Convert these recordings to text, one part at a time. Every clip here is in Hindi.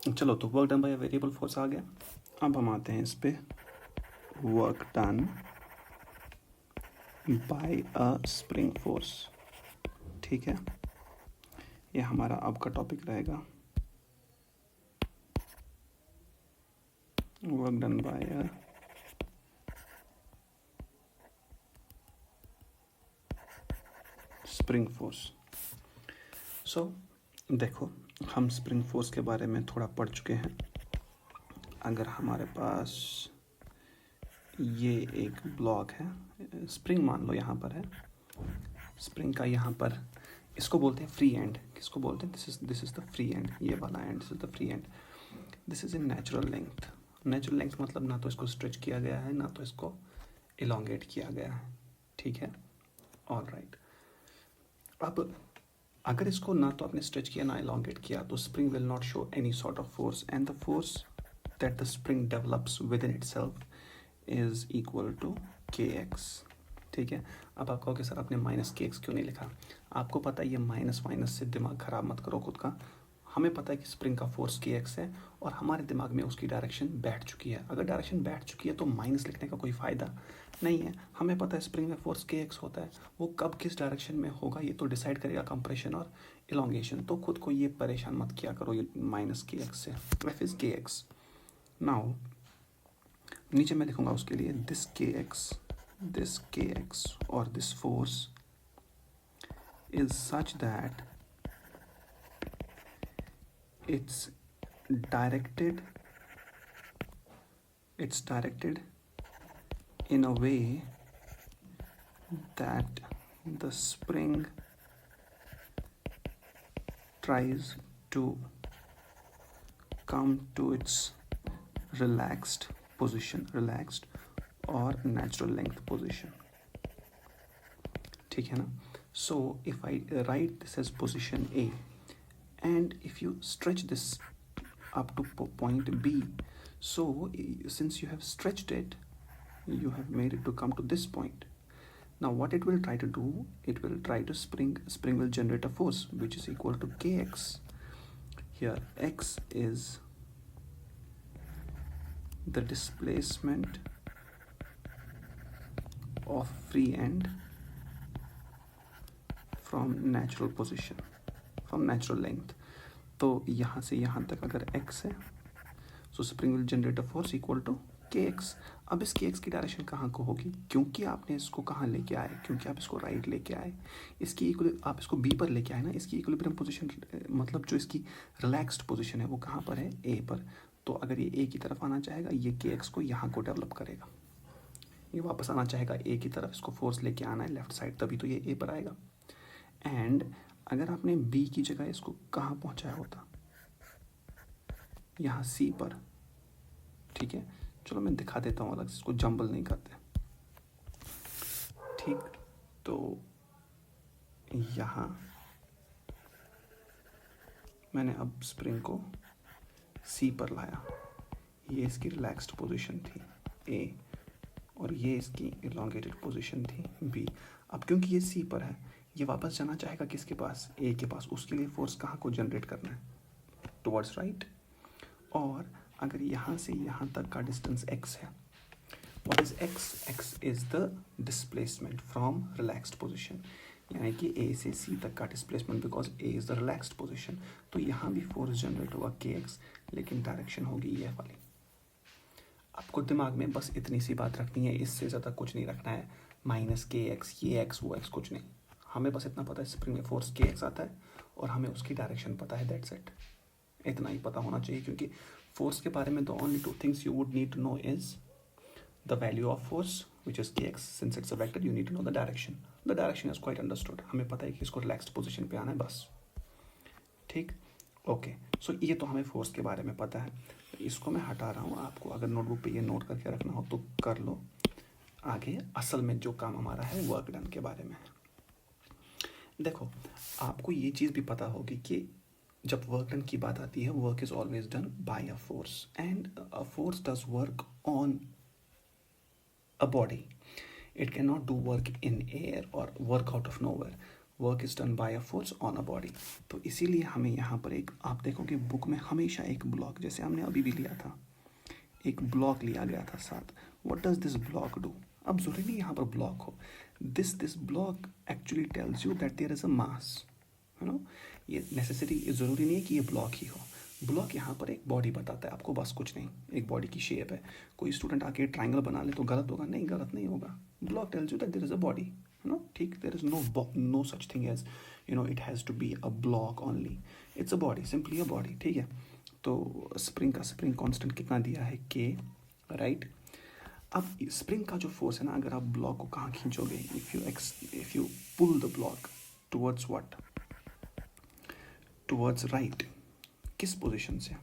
चलो, तो work done by a variable force आ गया। अब हम आते हैं इस पे, work done by a spring force. ठीक है, ये हमारा अब का टॉपिक रहेगा, work done by a spring force. So देखो, हम स्प्रिंग फोर्स के बारे में थोड़ा पढ़ चुके हैं। अगर हमारे पास ये एक ब्लॉक है, स्प्रिंग मान लो यहाँ पर है, स्प्रिंग का यहाँ पर इसको बोलते हैं फ्री एंड। किसको बोलते हैं? This is the free and, ये वाला and, this is the free and. This is in natural length. Natural length मतलब ना तो इसको स्ट्रेच किया गया है, ना तो इसको इलोंगेट किया गया है। ठीक है, ऑल राइट। अब अगर इसको ना तो आपने स्ट्रेच किया ना इलोंगेट किया, तो spring will not show any sort of force, and the force that the spring develops within itself is equal to k x. ठीक है, अब आप कहोगे सर आपने माइनस के एक्स क्यों नहीं लिखा? आपको पता है ये माइनस माइनस से दिमाग खराब मत करो खुद का। हमें पता है कि स्प्रिंग का फोर्स के एक्स है और हमारे दिमाग में उसकी डायरेक्शन बैठ चुकी है। अगर डायरेक्शन बैठ चुकी है तो माइनस लिखने का कोई फ़ायदा नहीं है। हमें पता है स्प्रिंग में फोर्स के एक्स होता है, वो कब किस डायरेक्शन में होगा ये तो डिसाइड करेगा कंप्रेशन और इलोंगेशन। तो खुद को ये परेशान मत किया करो ये माइनस के एक्स से। एफ इज के एक्स। नाउ नीचे मैं लिखूंगा उसके लिए दिस के एक्स और this force is such that it's directed in a way that the spring tries to come to its relaxed or natural length position. ठीक है ना? So if I write this as position A, and if you stretch this up to point B, so since you have stretched it, you have made it to come to this point. Now what it will try to do, it will try to spring will generate a force which is equal to kx. Here x is the displacement of free end from natural position, from natural length. तो यहाँ से यहाँ तक अगर x है, so spring will generate a force equal to kx. अब इस kx की डायरेक्शन कहाँ को होगी? क्योंकि आपने इसको कहाँ लेके आए, क्योंकि आप इसको राइट लेके आए, इसकी आप इसको b पर लेके आए ना, इसकी इक्विलिब्रियम पोजीशन मतलब जो इसकी रिलैक्स्ड पोजीशन है वो कहाँ पर है? a पर। तो अगर ये a की तरफ आना चाहेगा, ये kx को यहाँ को डेवलप करेगा। ये वापस आना चाहेगा a की तरफ, इसको फोर्स लेके आना है लेफ्ट साइड, तभी तो ये a पर आएगा। एंड अगर आपने b की जगह इसको कहाँ पहुँचाया होता? यहाँ c पर। ठीक है, चलो मैं दिखा देता हूँ अलग से, इसको जंबल नहीं करते। ठीक, तो यहाँ मैंने अब स्प्रिंग को सी पर लाया, ये इसकी रिलैक्स्ड पोजीशन थी ए, और ये इसकी इलोंगेटेड पोजीशन थी बी। अब क्योंकि ये सी पर है, ये वापस जाना चाहेगा किसके पास? ए के पास। उसके लिए फोर्स कहाँ को जनरेट करना है? Towards right. और अगर यहाँ से यहाँ तक का डिस्टेंस x है, what is x? x is the displacement from relaxed position, यानी कि a से c तक का displacement, because a is the relaxed position। तो यहाँ भी फोर्स जनरेट होगा kx, लेकिन डायरेक्शन होगी ये वाली। आपको दिमाग में बस इतनी सी बात रखनी है, इससे ज़्यादा कुछ नहीं रखना है। माइनस के एक्स, ये एक्स वो एक्स कुछ नहीं, हमें बस इतना पता है स्प्रिंग में फोर्स के एक्स आता है और हमें उसकी डायरेक्शन पता है, दैट्स इट। इतना ही पता होना चाहिए, क्योंकि फोर्स के बारे में the only two things you would need to know is the value of force which is kx, since it's a vector you need to know the direction. The direction is quite understood, हमें पता है कि इसको रिलैक्स्ड पोजीशन पे आना है बस। ठीक, ओके। सो ये तो हमें फोर्स के बारे में पता है, इसको मैं हटा रहा हूँ। आपको अगर नोटबुक पे ये नोट करके रखना हो तो कर लो। आगे असल में जो काम हमारा है वर्क डन के बारे में। देखो, आपको ये चीज़ भी पता होगी कि जब वर्क डन की बात आती है, work is always done by a force, and a force does work on a body. It can not do work in air और work out of nowhere. Work is done by a force on a body. तो इसीलिए हमें यहाँ पर एक, आप देखोगे बुक में हमेशा एक ब्लॉक, जैसे हमने अभी भी लिया था, एक ब्लॉक लिया गया था साथ। What does this block do? अब जरूरी नहीं यहाँ पर ब्लॉक हो, this block actually tells you that there is a mass, you know. ये नेसेसरी, ज़रूरी नहीं है कि ये ब्लॉक ही हो। ब्लॉक यहाँ पर एक बॉडी बताता है आपको, बस कुछ नहीं, एक बॉडी की शेप है। कोई स्टूडेंट आके ट्राइंगल बना ले तो गलत होगा? नहीं, गलत नहीं होगा। Block tells you that there is a body, you know, ठीक। There is no such thing as, you know, it has to be a block only, it's a body, simply a body, ठीक है। तो स्प्रिंग कांस्टेंट कितना दिया है? के, राइट। अब स्प्रिंग का जो फोर्स है ना, अगर आप ब्लॉक को कहाँ खींचोगे, if you pull the block towards what, towards right, किस पोजीशन से?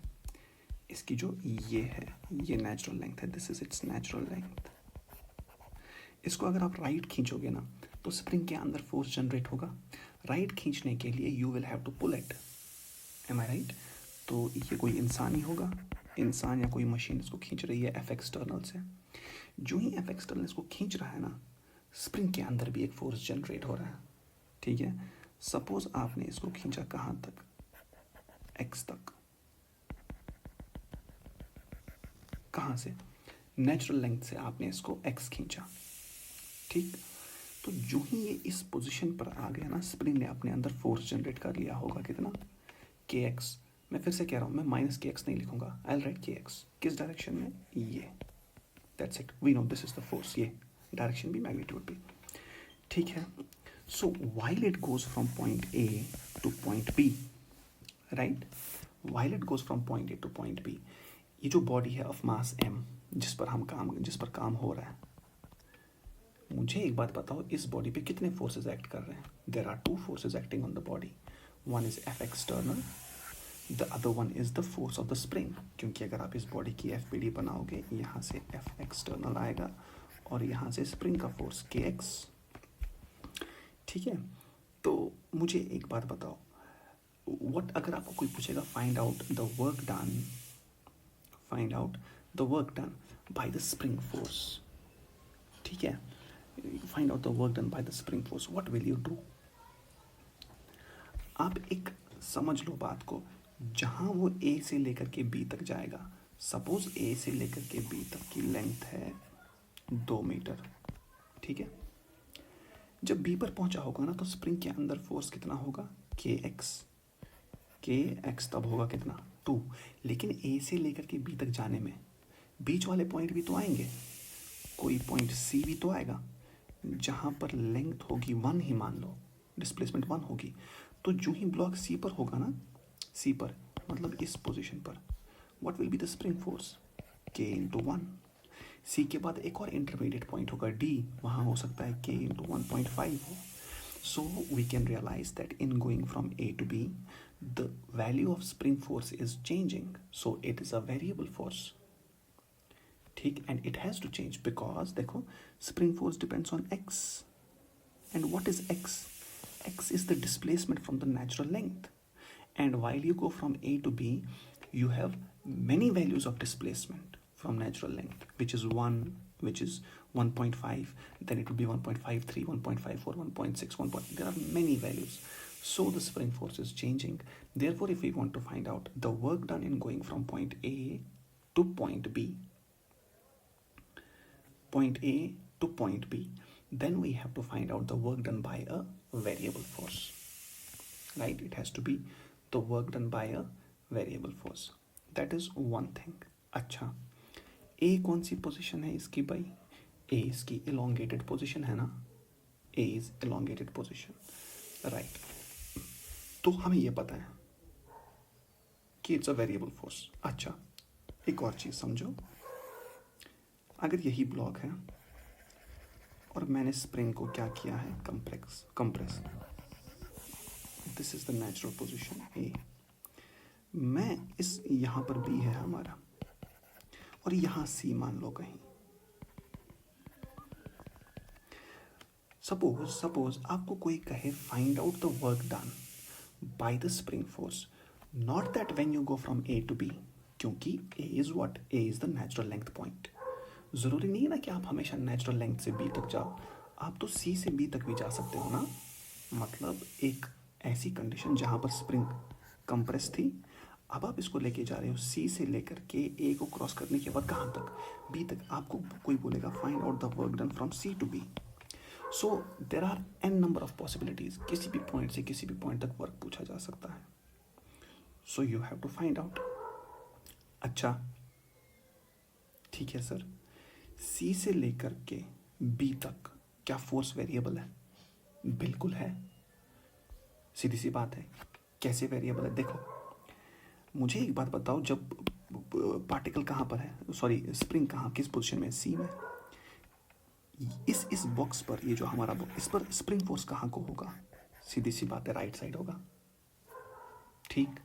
इसकी जो ये है, ये नेचुरल लेंथ है, this is its natural length. इसको अगर आप राइट खींचोगे ना, तो स्प्रिंग के अंदर फोर्स जनरेट होगा। राइट खींचने के लिए you will have to pull it, am I right? तो ये कोई इंसान ही होगा, इंसान या कोई मशीन इसको खींच रही है एफ एक्सटर्नल से। जो ही एफ एक्सटर्नल इसको खींच रहा है ना, स्प्रिंग के अंदर भी एक फोर्स जनरेट हो रहा है, ठीक है। सपोज आपने इसको खींचा कहाँ तक? एक्स तक। कहाँ से? नेचुरल लेंथ से आपने इसको एक्स खींचा, ठीक। तो जो ही ये इस पोजीशन पर आ गया ना, स्प्रिंग ने अपने अंदर फोर्स जनरेट कर लिया होगा, कितना? के एक्स। मैं फिर से कह रहा हूँ, मैं माइनस के एक्स नहीं लिखूंगा, I will write k x. किस डायरेक्शन में? ये, that's it, we know this is the force, ये डायरेक्शन भी, मैग्नीट्यूड भी, ठीक है। So while it goes from point A to point B, right, while it goes from point A to point B, ये जो बॉडी है ऑफ मास m, जिस पर काम हो रहा है, मुझे एक बात बताओ, इस बॉडी पे कितने फोर्सेस एक्ट कर रहे हैं? There are two forces acting on the body, one is F external, the other one is the force of the spring. क्योंकि अगर आप इस बॉडी की एफ पी डी बनाओगे, यहाँ से एफ एक्सटर्नल आएगा और यहाँ से स्प्रिंग का फोर्स के एक्स, ठीक है। तो मुझे एक बात बताओ, व्हाट, अगर आपको कोई पूछेगा find out the work done, find out the work done by the spring force, ठीक है। find out the work done by the spring force, what will you do? आप एक समझ लो बात को, जहां वो A से लेकर के B तक जाएगा, सपोज A से लेकर के B तक की लेंथ है 2 मीटर, ठीक है। जब B पर पहुंचा होगा ना, तो स्प्रिंग के अंदर फोर्स कितना होगा? के एक्स तब होगा कितना? 2। लेकिन ए से लेकर के बी तक जाने में बीच वाले पॉइंट भी तो आएंगे, कोई पॉइंट सी भी तो आएगा, जहाँ पर लेंथ होगी 1 ही, मान लो डिस्प्लेसमेंट 1 होगी। तो जो ही ब्लॉक सी पर होगा ना, सी पर मतलब इस पोजीशन पर, what will be the spring force? के इंटू 1। सी के बाद एक और इंटरमीडिएट पॉइंट होगा डी, वहाँ हो सकता है के इंटू 1.5 हो। So we can realize that in going from A to B, the value of spring force is changing. So it is a variable force. ठीक, and it has to change because देखो, spring force depends on x. And what is x? X is the displacement from the natural length. And while you go from A to B, you have many values of displacement from natural length, which is 1, which is 1.5, then it will be 1.53, 1.54, 1.6, 1. There are many values. So the spring force is changing. Therefore, if we want to find out the work done in going from point A to point B, then we have to find out the work done by a variable force, right? It has to be the work done by a variable force. That is one thing. अच्छा, A कौन सी पोजीशन है इसकी भाई? A इसकी elongated पोजीशन है ना, A is elongated position, right. तो हमें ये पता है कि इट्स अ वेरिएबल फोर्स। अच्छा, एक और चीज़ समझो, अगर यही ब्लॉक है और मैंने स्प्रिंग को क्या किया है? Compress, this is the natural position A। मैं इस यहाँ पर B है हमारा, और यहाँ C मान लो कहीं। सपोज आपको कोई कहे find out the work done by the spring force, not that when you go from A to B, क्योंकि A is what? A is the natural length point. ज़रूरी नहीं है ना कि आप हमेशा नेचुरल लेंथ से B तक जाओ, आप तो C से B तक भी जा सकते हो ना, मतलब एक ऐसी कंडीशन जहाँ पर स्प्रिंग कंप्रेस थी, अब आप इसको लेके जा रहे हो सी से लेकर के ए को क्रॉस करने के बाद कहाँ तक, बी तक। आपको कोई बोलेगा find out the work done from C to B. So there are n number of possibilities, किसी भी पॉइंट से किसी भी पॉइंट तक वर्क पूछा जा सकता है। So you have to find out. अच्छा ठीक है सर, सी से लेकर के बी तक क्या फोर्स वेरिएबल है? बिल्कुल है, सीधी सी बात है। कैसे वेरिएबल है? देखो मुझे एक बात बताओ, जब पार्टिकल कहाँ पर है, सॉरी स्प्रिंग कहाँ, किस पोजीशन में? सी में। इस बॉक्स पर, ये जो हमारा बॉक्स, इस पर स्प्रिंग फोर्स कहाँ को होगा? सीधी सी बात है, राइट साइड होगा। ठीक,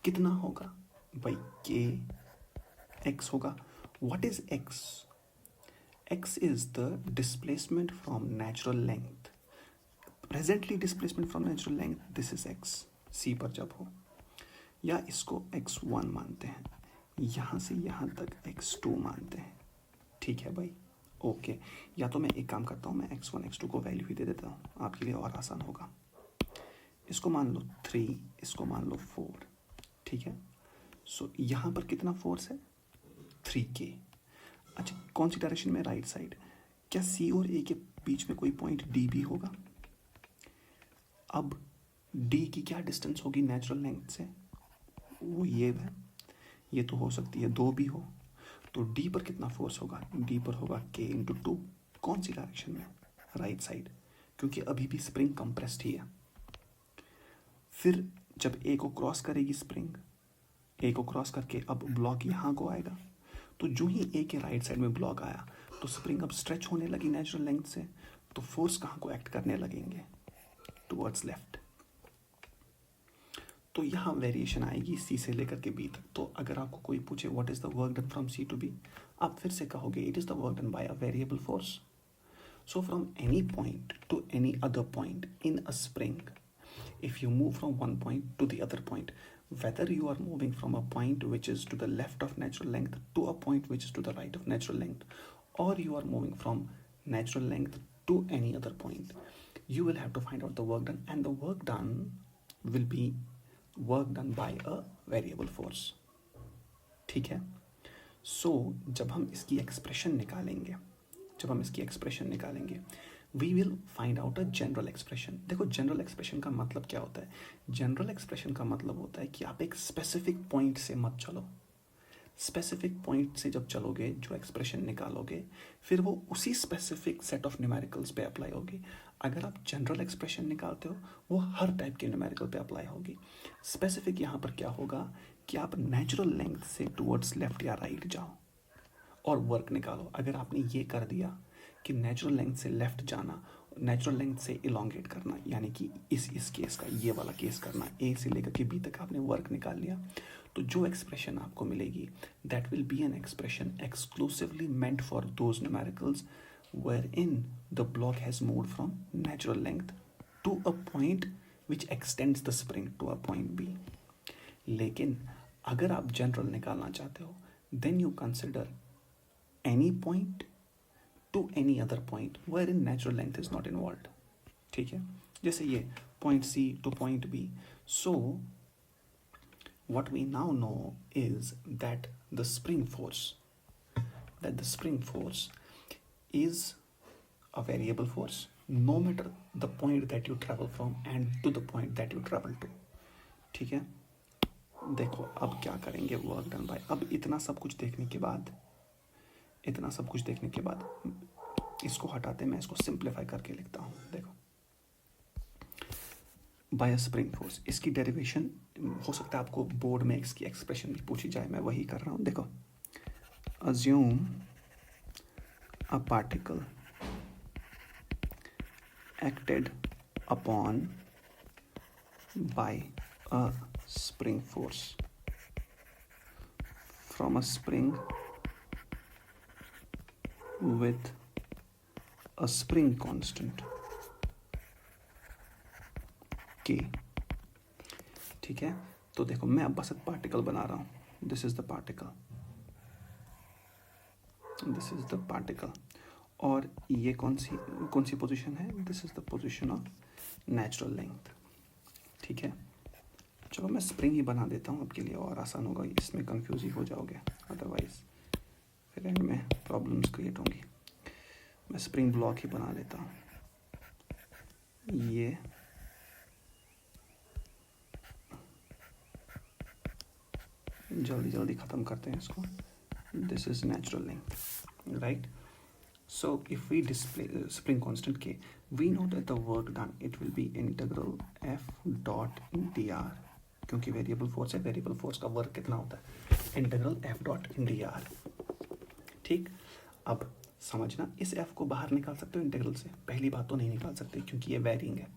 कितना होगा भाई? के एक्स होगा। What is x? X is the displacement from natural length, presently displacement from natural length, this is x. C पर जब हो, या इसको x1 मानते हैं, यहाँ से यहाँ तक x2 मानते हैं। ठीक है भाई, ओके। या तो मैं एक काम करता हूँ, मैं x1 x2 को वैल्यू ही दे देता हूँ, आपके लिए और आसान होगा। इसको मान लो 3, इसको मान लो 4। ठीक है, सो यहाँ पर कितना फोर्स है? 3k। अच्छा, कौन सी डायरेक्शन में? Right side. क्या सी और ए के बीच में कोई पॉइंट डी भी होगा? अब डी की क्या डिस्टेंस होगी नेचुरल लेंथ से? वो ये है, ये तो हो सकती है 2 भी हो। तो डी पर कितना फोर्स होगा? डी पर होगा k इंटू 2। कौन सी डायरेक्शन में? राइट साइड, क्योंकि अभी भी स्प्रिंग कंप्रेस्ड ही है। फिर जब ए को क्रॉस करेगी स्प्रिंग, ए को क्रॉस करके अब ब्लॉक यहाँ को आएगा, तो जो ही ए के राइट साइड में ब्लॉक आया तो स्प्रिंग अब स्ट्रेच होने लगी नेचुरल लेंथ से, तो फोर्स कहाँ को एक्ट करने लगेंगे? Towards left. तो यहाँ वेरिएशन आएगी सी से लेकर के बी तक। तो अगर आपको कोई पूछे what is the work done from C to B, आप फिर से कहोगे it is the work done by a variable force. So from any point to any other point in a spring, if you move from one point to the other point, whether you are moving from a point which is to the left of natural length to a point which is to the right of natural length, or you are moving from natural length to any other point, you will have to find out the work done, and the work done will be work done by a variable force. ठीक है, सो जब हम इसकी एक्सप्रेशन निकालेंगे, we will find out a general expression. देखो जनरल एक्सप्रेशन का मतलब क्या होता है? जनरल एक्सप्रेशन का मतलब होता है कि आप एक स्पेसिफिक पॉइंट से मत चलो। स्पेसिफिक पॉइंट से जब चलोगे, जो एक्सप्रेशन निकालोगे, फिर वो उसी स्पेसिफिक सेट ऑफ न्यूमेरिकल्स पे अप्लाई होगी। अगर आप जनरल एक्सप्रेशन निकालते हो, वो हर टाइप के न्यूमेरिकल पे अप्लाई होगी। स्पेसिफिक यहाँ पर क्या होगा कि आप नेचुरल लेंथ से टुवर्ड्स लेफ्ट या राइट जाओ और वर्क निकालो। अगर आपने ये कर दिया कि नेचुरल लेंथ से लेफ्ट जाना, नेचुरल लेंथ से इलोंगेट करना, यानी कि इस केस का ये वाला केस करना, ए से लेकर के बी तक आपने वर्क निकाल लिया, तो जो एक्सप्रेशन आपको मिलेगी that will be an expression exclusively meant for those numericals where in the block has moved from natural length to a point which extends the spring to a point B. लेकिन अगर आप जनरल निकालना चाहते हो, then you consider any point to any other point wherein natural length is not involved. ठीक है, जैसे ये point C to point B. So what we now know is that the spring force is a variable force no matter the point that you travel from and to the point that you travel to. ठीक है, देखो अब क्या करेंगे वर्क डन बाय। अब इतना सब कुछ देखने के बाद इसको हटाते, मैं इसको सिंप्लीफाई करके लिखता हूँ। देखो बाय स्प्रिंग फोर्स, इसकी डेरिवेशन हो सकता है आपको बोर्ड में इसकी एक्सप्रेशन भी पूछी जाए, मैं वही कर रहा हूँ। देखो, assume a particle acted upon bye a spring force from a spring with a spring constant k। ठीक है, तो देखो मैं अब बस एक पार्टिकल बना रहा हूं। दिस इज द पार्टिकल, और ये कौन सी पोजीशन है? This is the position of natural length. ठीक है, चलो मैं स्प्रिंग ही बना देता हूँ आपके लिए, और आसान होगा, इसमें कंफ्यूज ही हो जाओगे अदरवाइज फिर एंड में प्रॉब्लम्स क्रिएट होंगी। मैं स्प्रिंग ब्लॉक ही बना लेता हूँ। ये जल्दी जल्दी ख़त्म करते हैं इसको। This is natural length, right? So if we display spring constant k, we know that the work done it will be integral f dot dr, क्योंकि वेरिएबल फोर्स है, वेरिएबल फोर्स का वर्क कितना होता है, इंटीग्रल f डॉट dr। ठीक, अब समझना, इस f को बाहर निकाल सकते हो इंटीग्रल से, पहली बात तो नहीं निकाल सकते क्योंकि ये वेरिंग है।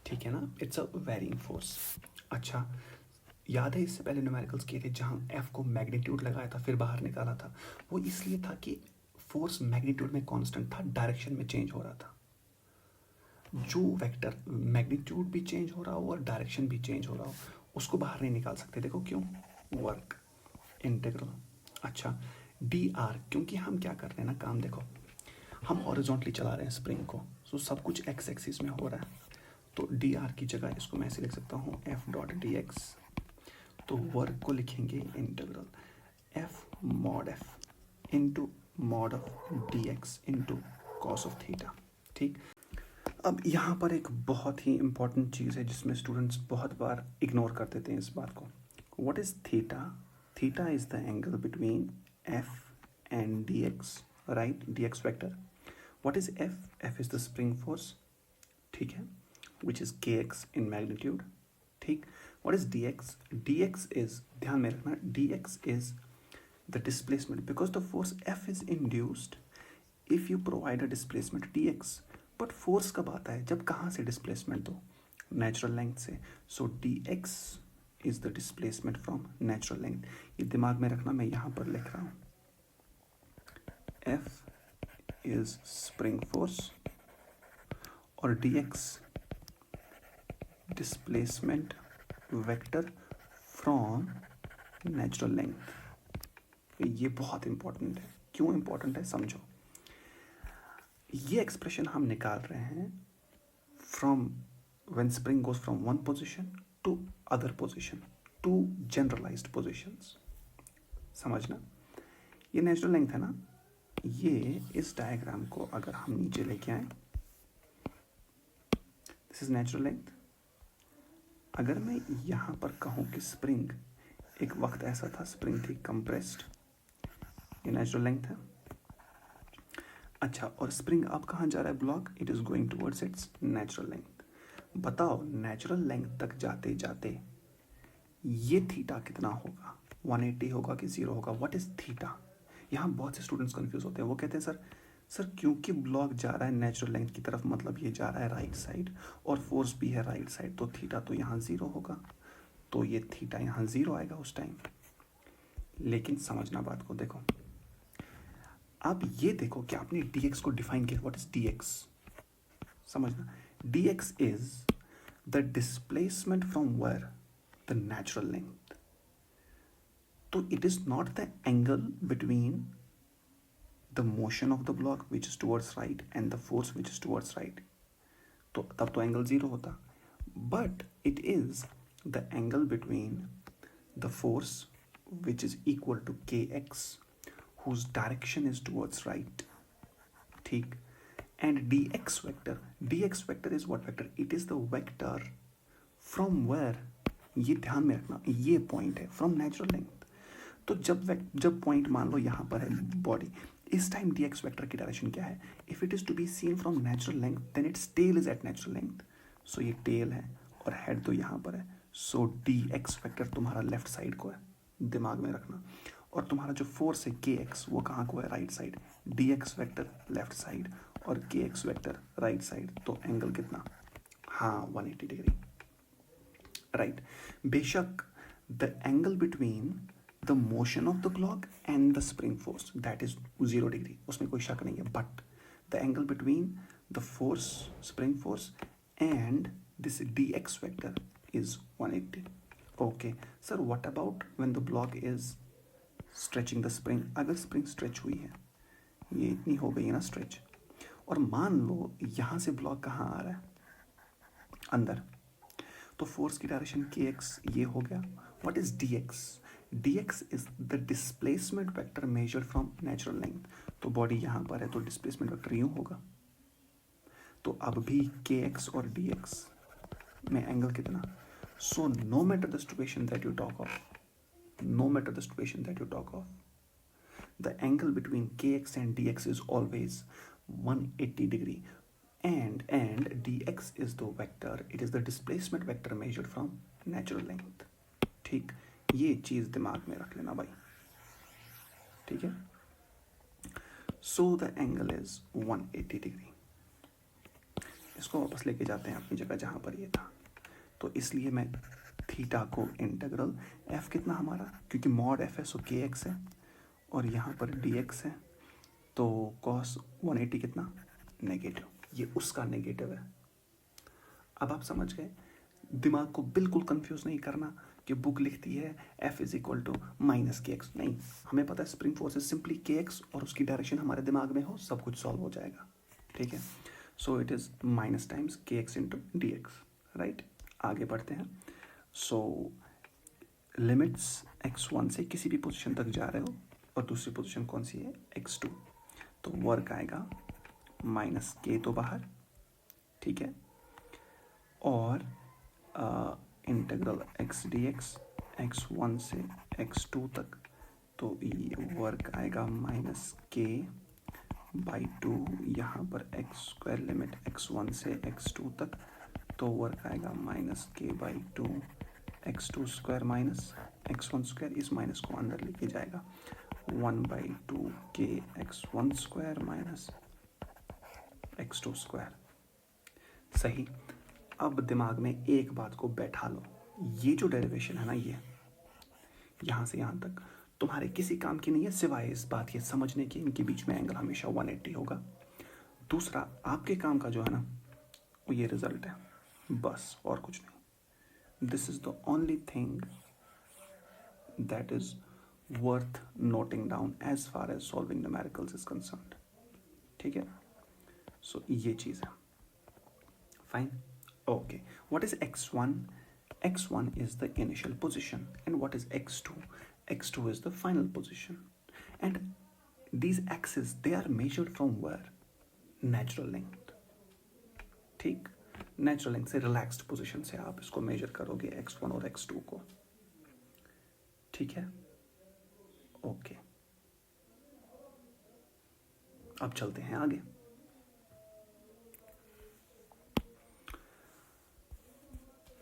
ठीक है ना, इट्स अ वेरिंग फोर्स। अच्छा, याद है इससे पहले न्यूमेरिकल्स किए थे जहाँ f को मैग्नीट्यूड लगाया था फिर बाहर निकाला था, वो इसलिए था कि फोर्स मैग्नीट्यूड में कांस्टेंट था, डायरेक्शन में चेंज हो रहा था। जो वेक्टर मैग्नीट्यूड भी चेंज हो रहा हो और डायरेक्शन भी चेंज हो रहा हो, उसको बाहर नहीं निकाल सकते। देखो क्यों, वर्क इंटीग्रल। अच्छा, डी आर, क्योंकि हम क्या कर रहे हैं ना काम, देखो हम हॉरिजॉन्टली चला रहे हैं स्प्रिंग को, सो सब कुछ एक्स एक्सिस में हो रहा है, तो डी आर की जगह इसको मैं ऐसे लिख सकता हूँ एफ डॉट डी एक्स। तो वर्क को लिखेंगे integral F mod F into mod of D x into cos of theta. ठीक, अब यहाँ पर एक बहुत ही इंपॉर्टेंट चीज़ है जिसमें स्टूडेंट्स बहुत बार इग्नोर कर देते हैं इस बात को। What is theta? Theta is the angle between F and D x, right, D x vector. What is F? F is the spring force, ठीक है, विच इज के एक्स इन मैग्नीट्यूड। ठीक, what is D x? D x is, ध्यान में रखना, D x is the displacement because the force F is induced if you provide a displacement dx, but force कब आता है, जब कहाँ से displacement दो, natural length से, so dx is the displacement from natural length। ये दिमाग में रखना, मैं यहाँ पर लिख रहा हूँ F is spring force और dx displacement vector from natural length। ये बहुत इंपॉर्टेंट है। क्यों इंपॉर्टेंट है, समझो। ये एक्सप्रेशन हम निकाल रहे हैं from when spring goes from one position to other position, to generalized positions. समझना, ये नेचुरल लेंथ है ना, ये इस डायग्राम को अगर हम नीचे लेके आए, दिस इज नेचुरल लेंथ। अगर मैं यहाँ पर कहूँ कि स्प्रिंग, एक वक्त ऐसा था स्प्रिंग थी कंप्रेस्ड, ये नेचुरल लेंथ है। अच्छा, और स्प्रिंग अब कहाँ जा रहा है, block, it is going towards it's natural length. बताओ नेचुरल लेंथ तक जाते जाते ये थीटा कितना होगा, 180 होगा कि 0 होगा? What is theta? यहाँ बहुत से स्टूडेंट्स कंफ्यूज होते हैं, वो कहते हैं सर क्योंकि ब्लॉक जा रहा है नेचुरल लेंथ की तरफ, मतलब ये जा रहा है राइट साइड और फोर्स भी है राइट साइड, तो थीटा तो यहाँ 0 होगा, तो ये थीटा यहाँ 0 आएगा उस टाइम। लेकिन समझना बात को, देखो आप ये देखो कि आपने dx को डिफाइन किया, व्हाट इज dx? समझना, dx is the displacement from where, the natural length. तो it is not the angle between the motion of the block which is towards right and the force which is towards right, तो तब तो एंगल 0 होता, but it is the angle between the force which is equal to kx whose direction is towards right, ठीक, and dx vector is what vector? It is the vector from where, ये ध्यान में रखना, ये पॉइंट है फ्रॉम नेचुरल लेंथ। तो जब पॉइंट मान लो यहाँ पर है बॉडी, इस टाइम dx वेक्टर की डायरेक्शन क्या है? If it is to be seen from natural length then its tail is at natural length, so ये टेल है और हेड तो यहाँ पर है, सो dx वेक्टर तुम्हारा लेफ्ट साइड को है, दिमाग में रखना, और तुम्हारा जो फोर्स है kx वो कहाँ को है, right side, dx vector left side और kx वेक्टर राइट साइड, तो एंगल कितना, हाँ 180 डिग्री, राइट। बेशक the angle between the motion of the clock and the spring force that is 0 degree, उसमें कोई शक नहीं है, but the angle between the force, spring force and this dx vector is 180। Okay sir, what about when the block is stretching the spring? अगर स्प्रिंग स्ट्रेच हुई है, ये इतनी हो गई है ना स्ट्रेच, और मान लो यहाँ से ब्लॉक कहाँ आ रहा है, अंदर। तो फोर्स की डायरेक्शन के एक्स ये हो गया। What is D x? D x is the displacement vector measured from natural length. तो बॉडी यहाँ पर है तो डिस्प्लेसमेंट वेक्टर यूँ होगा। तो अब भी के एक्स और डी एक्स में एंगल कितना? So no matter the situation that you talk of, no matter the situation that you talk of, the angle between kx and dx is always 180 degree, and dx is the vector, it is the displacement vector measured from natural length. ठीक, ये चीज दिमाग में रख लेना भाई, ठीक है। so the angle is 180 degree। इसको वापस लेके जाते हैं अपनी जगह जहां पर ये था। तो इसलिए मैं थीटा को इंटीग्रल एफ कितना हमारा, क्योंकि मॉड एफ है सो के एक्स है और यहाँ पर डी एक्स है, तो कॉस 180 कितना? नेगेटिव। ये उसका नेगेटिव है। अब आप समझ गए। दिमाग को बिल्कुल कंफ्यूज नहीं करना कि बुक लिखती है F is equal to minus k x. नहीं, हमें पता है spring force is simply k x और उसकी डायरेक्शन हमारे दिमाग में हो, सब कुछ सॉल्व हो जाएगा, ठीक है। So it is minus times k x into d x, right. आगे बढ़ते हैं। सो लिमिट्स x1 से किसी भी पोजीशन तक जा रहे हो और दूसरी पोजीशन कौन सी है? x2। तो वर्क आएगा माइनस के तो बाहर, ठीक है, और इंटीग्रल x dx x1 से x2 तक, तो ये वर्क आएगा माइनस के बाई 2। यहाँ पर एक्स स्क्वायर लिमिट x1 से x2 तक, तो वर्क आएगा माइनस के by 2 x2 square minus x1 square, इस माइनस को अंदर लेके जाएगा 1/2 k x1 square minus x2 square. सही। अब दिमाग में एक बात को बैठा लो, ये जो डेरिवेशन है ना, ये यहाँ से यहाँ तक तुम्हारे किसी काम की नहीं है सिवाय इस बात ये समझने की इनके बीच में एंगल हमेशा 180 होगा। दूसरा आपके काम का जो है ना वो ये रिजल्ट है, बस और कुछ नहीं। This is the only thing that is worth noting down as far as solving numericals is concerned, ठीक है। So ये चीज़ है। Fine. Okay. What is x1? x1 is the initial position, and what is x2? x2 is the final position. And these axes they are measured from where? Natural length. ठीक, नेचुरल लेंथ से रिलैक्स्ड पोजीशन से आप इसको मेजर करोगे x1 और x2 को, ठीक है। ओके, अब चलते हैं आगे।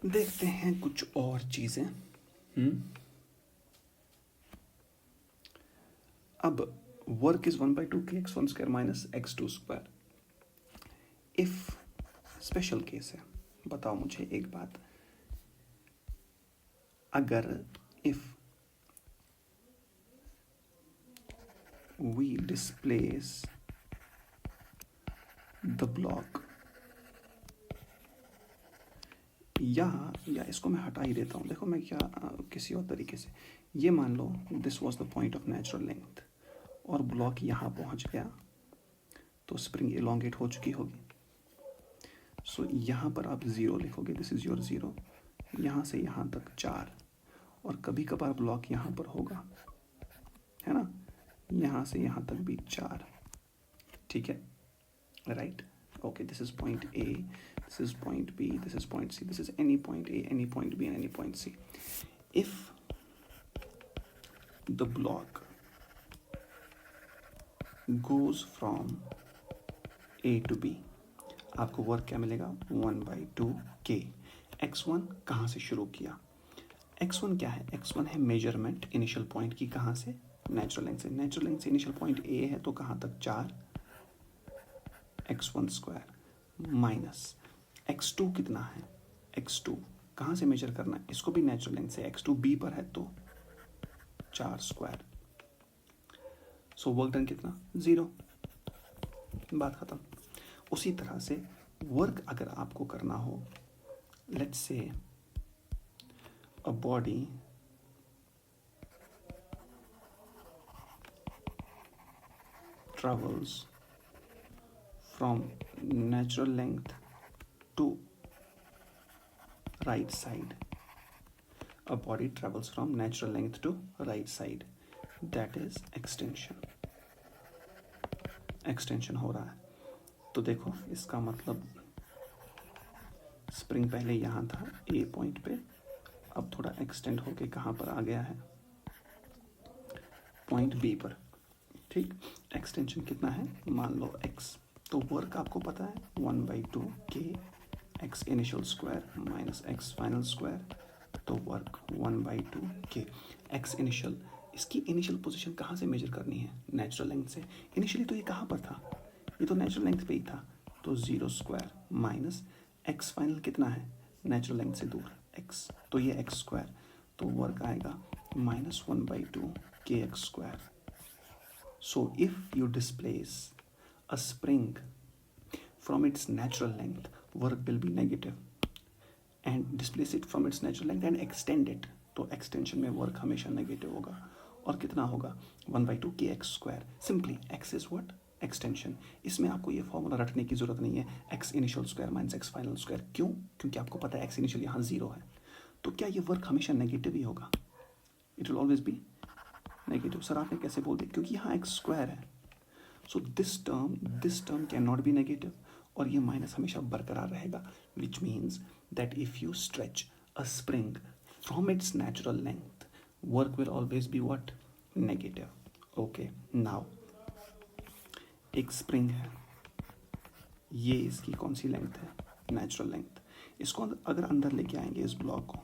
देखते हैं कुछ और चीजें। अब work is 1/2 k x1 square minus x2 square. If special case है, बताओ मुझे एक बात, अगर if we displace the block, या इसको मैं हटा ही देता हूं, देखो मैं क्या किसी और तरीके से, ये मान लो this was the point of natural length और ब्लॉक यहां पहुंच गया, तो स्प्रिंग इलोंगेट हो चुकी होगी। सो यहाँ पर आप 0 लिखोगे, दिस इज योर 0, यहाँ से यहाँ तक 4, और कभी कभार ब्लॉक यहाँ पर होगा, है ना, यहाँ से यहाँ तक भी 4, ठीक है, right. Okay, this is point A, this is point B, this is point C, this is any point A, any point B and any point C. If the block goes from A to B, आपको वर्क क्या मिलेगा? 1/2 के। x1 कहाँ से शुरू किया? x1 क्या है? x1 है मेजरमेंट इनिशियल पॉइंट की, कहाँ से? नेचुरल लेंथ से। नेचुरल लेंथ से इनिशियल पॉइंट a है तो कहाँ तक? 4 x1 स्क्वायर माइनस x2 कितना है? x2 कहाँ से मेजर करना है? इसको भी नेचुरल लेंथ से, x2 b पर है तो 4 स्क्वायर। सो वर्क डन कितना? 0, बात खत्म। उसी तरह से वर्क अगर आपको करना हो, let's say a body travels from natural length to right side. A body travels from natural length to right side. That is extension. Extension हो रहा है. तो देखो इसका मतलब स्प्रिंग पहले यहाँ था ए पॉइंट पे, अब थोड़ा एक्सटेंड होके कहाँ पर आ गया है, पॉइंट बी पर. ठीक, एक्सटेंशन कितना है, मान लो एक्स. तो वर्क आपको पता है 1/2 k x initial square minus x final square. तो वर्क 1/2 के एक्स इनिशियल. इसकी इनिशियल पोजीशन कहाँ से मेजर करनी है, नेचुरल लेंथ से. इनिशियली तो ये कहाँ पर था, ये तो नेचुरल लेंथ पे ही था. तो 0 स्क्वायर माइनस एक्स फाइनल कितना है, नेचुरल लेंथ से दूर एक्स, तो ये एक्स स्क्वायर. तो वर्क आएगा -1/2 k x square. So if you displace a spring from its natural length, work will be negative, and displace it from its natural length and extend it, तो extension में work हमेशा negative होगा. और कितना होगा 1/2 k x square. Simply x is what, extension. इसमें आपको ये फॉर्मूला रटने की जरूरत नहीं है, x initial square minus x final square. क्यों, क्योंकि आपको पता है एक्स इनिशियल यहाँ 0 है. तो क्या ये वर्क हमेशा नेगेटिव ही होगा, it will always B negative. Sir आपने कैसे बोल दिया, क्योंकि यहाँ एक्स स्क्वायर है. So this term can not be negative, और ये माइनस हमेशा बरकरार रहेगा. Which means that if you stretch a spring from its natural length, work will always be what, negative. Okay, now एक स्प्रिंग है, ये इसकी कौन सी लेंथ है, नेचुरल लेंथ. इसको अगर अंदर लेके आएंगे, इस ब्लॉक को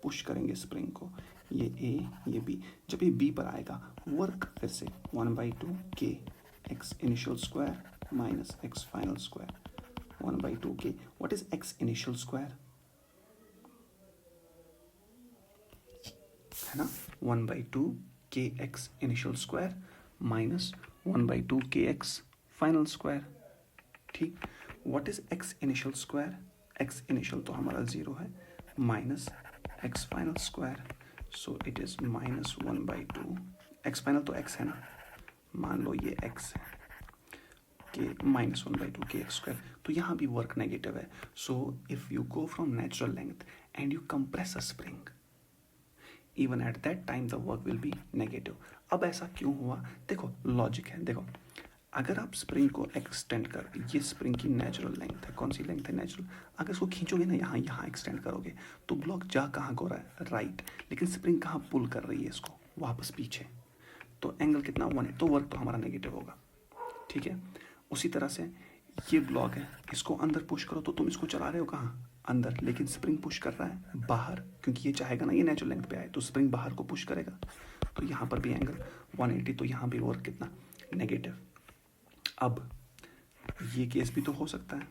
पुश करेंगे स्प्रिंग को, ये ए ये बी. जब ये बी पर आएगा, वर्क फिर से 1/2 k x initial square minus x final square. 1/2 के, what is x initial square, है ना, 1/2 k x initial square minus 1/2 k x final square. ठीक, what is x initial square, x initial तो हमारा 0 है, minus x final square. So it is -1/2. X final तो एक्स है ना, मान लो ये एक्स है, के -1/2 के एक्स स्क्वायर. तो यहाँ भी वर्क नेगेटिव है. So if you go from natural length and you compress a spring, even at that time the work will B negative. अब ऐसा क्यों हुआ, देखो लॉजिक है. देखो अगर आप स्प्रिंग को एक्सटेंड कर, ये स्प्रिंग की नेचुरल लेंथ है, कौन सी लेंथ है, नेचुरल. अगर इसको खींचोगे ना, यहाँ एक्सटेंड करोगे, तो ब्लॉक जा कहाँ को रहा है, राइट. लेकिन स्प्रिंग कहाँ पुल कर रही है इसको, वापस पीछे. तो एंगल कितना 180, तो वर्क तो हमारा नेगेटिव होगा. ठीक है, उसी तरह से ये ब्लॉक है, इसको अंदर पुश करो, तो तुम इसको चला रहे हो कहाँ, अंदर, लेकिन स्प्रिंग पुश कर रहा है बाहर, क्योंकि ये चाहेगा ना ये नेचुरल लेंथ पे आए, तो स्प्रिंग बाहर को पुश करेगा. तो यहाँ पर भी एंगल 180, तो यहाँ भी वर्क कितना, नेगेटिव. अब ये केस भी तो हो सकता है,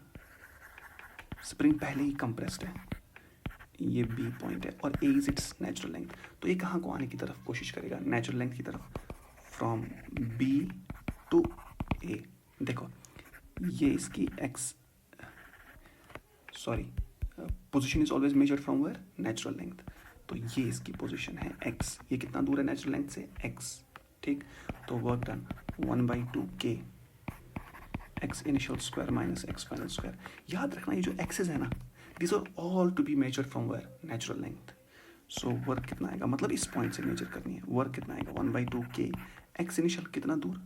स्प्रिंग पहले ही कंप्रेस्ड है, ये बी पॉइंट है और ए इज इट्स नेचुरल लेंथ. तो ये कहाँ को आने की तरफ कोशिश करेगा, नेचुरल लेंथ की तरफ, फ्रॉम बी टू ए. देखो ये इसकी x, sorry, position is always measured from where, natural length. तो ये इसकी पोजीशन है एक्स, ये कितना दूर है नेचुरल लेंथ से, एक्स. ठीक, तो work done 1/2 k x initial square minus x final square. याद रखना ये जो एक्सेस है ना, this are all to be measured from where, natural length. So work कितना आएगा, मतलब इस पॉइंट से मेजर करनी है, वर्क कितना आएगा 1/2 के एक्स इनिशियल कितना दूर,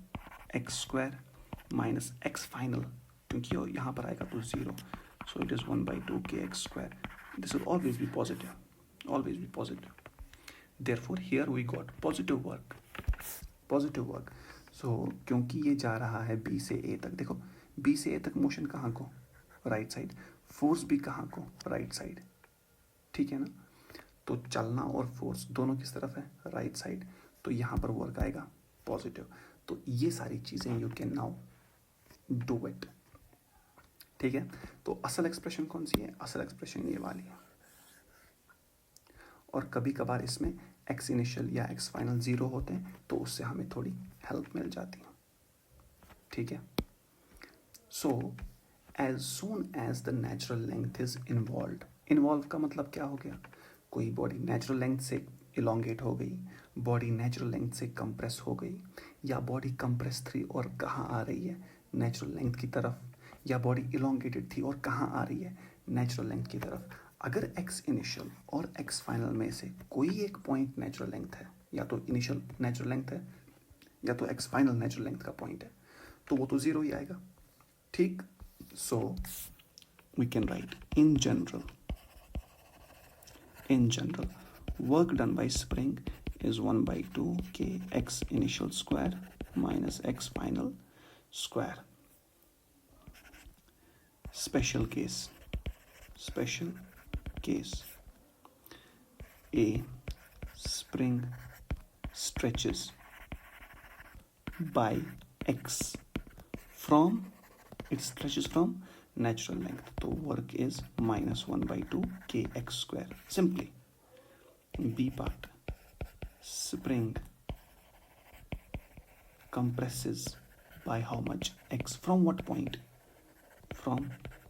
x square minus x final, क्योंकि यहाँ पर आएगा तो 0. सो it is 1/2 k x square. This will always be positive, always be positive. Therefore here we got positive work, positive work. So क्योंकि ये जा रहा है बी से ए तक, देखो बी से ए तक मोशन कहाँ को, राइट साइड, फोर्स भी कहाँ को, राइट साइड. ठीक है ना, तो चलना और फोर्स दोनों किस तरफ है, राइट साइड. तो यहाँ पर वर्क आएगा पॉजिटिव. तो ये सारी चीज़ें you can now do it. ठीक है, तो असल एक्सप्रेशन कौन सी है, असल एक्सप्रेशन ये वाली है. और कभी कभार इसमें एक्स इनिशियल या एक्स फाइनल 0 होते हैं, तो उससे हमें थोड़ी हेल्प मिल जाती है. ठीक है, so as soon as the natural length is involve का मतलब क्या हो गया, कोई बॉडी नेचुरल लेंथ से इलोंगेट हो गई, बॉडी नेचुरल लेंथ से कंप्रेस हो गई, या बॉडी कंप्रेस थी और कहाँ आ रही है, नेचुरल लेंथ की तरफ, या बॉडी इलोंगेटेड थी और कहाँ आ रही है, नेचुरल लेंथ की तरफ. अगर x इनिशियल और x फाइनल में से कोई एक पॉइंट नेचुरल लेंथ है, या तो इनिशियल नेचुरल लेंथ है या तो x फाइनल नेचुरल लेंथ का पॉइंट है, तो वो तो ज़ीरो ही आएगा. ठीक. So we can write in general work done by spring is 1/2 k x initial square minus x final square. Special case. A spring stretches by x from natural length, so work is -1/2 kx square. Simply. B part, spring compresses by how much? X. From what point? From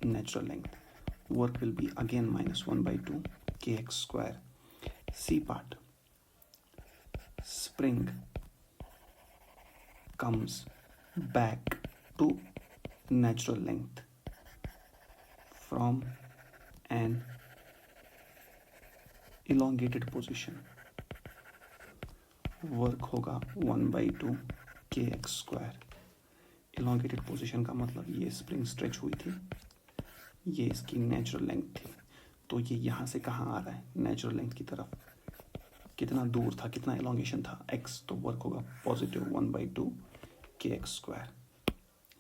natural length. Work will be again -1/2 kx square. C part, spring comes back to natural length from an elongated position. Work होगा 1/2 kx स्क्वायर. elongated पोजिशन का मतलब ये स्प्रिंग स्ट्रेच हुई थी, ये इसकी नेचुरल लेंथ थी, तो ये यहाँ से कहाँ आ रहा है? नेचुरल लेंथ की तरफ. कितना दूर था, कितना elongation था? x. तो वर्क होगा पॉजिटिव 1/2 kx स्क्वायर.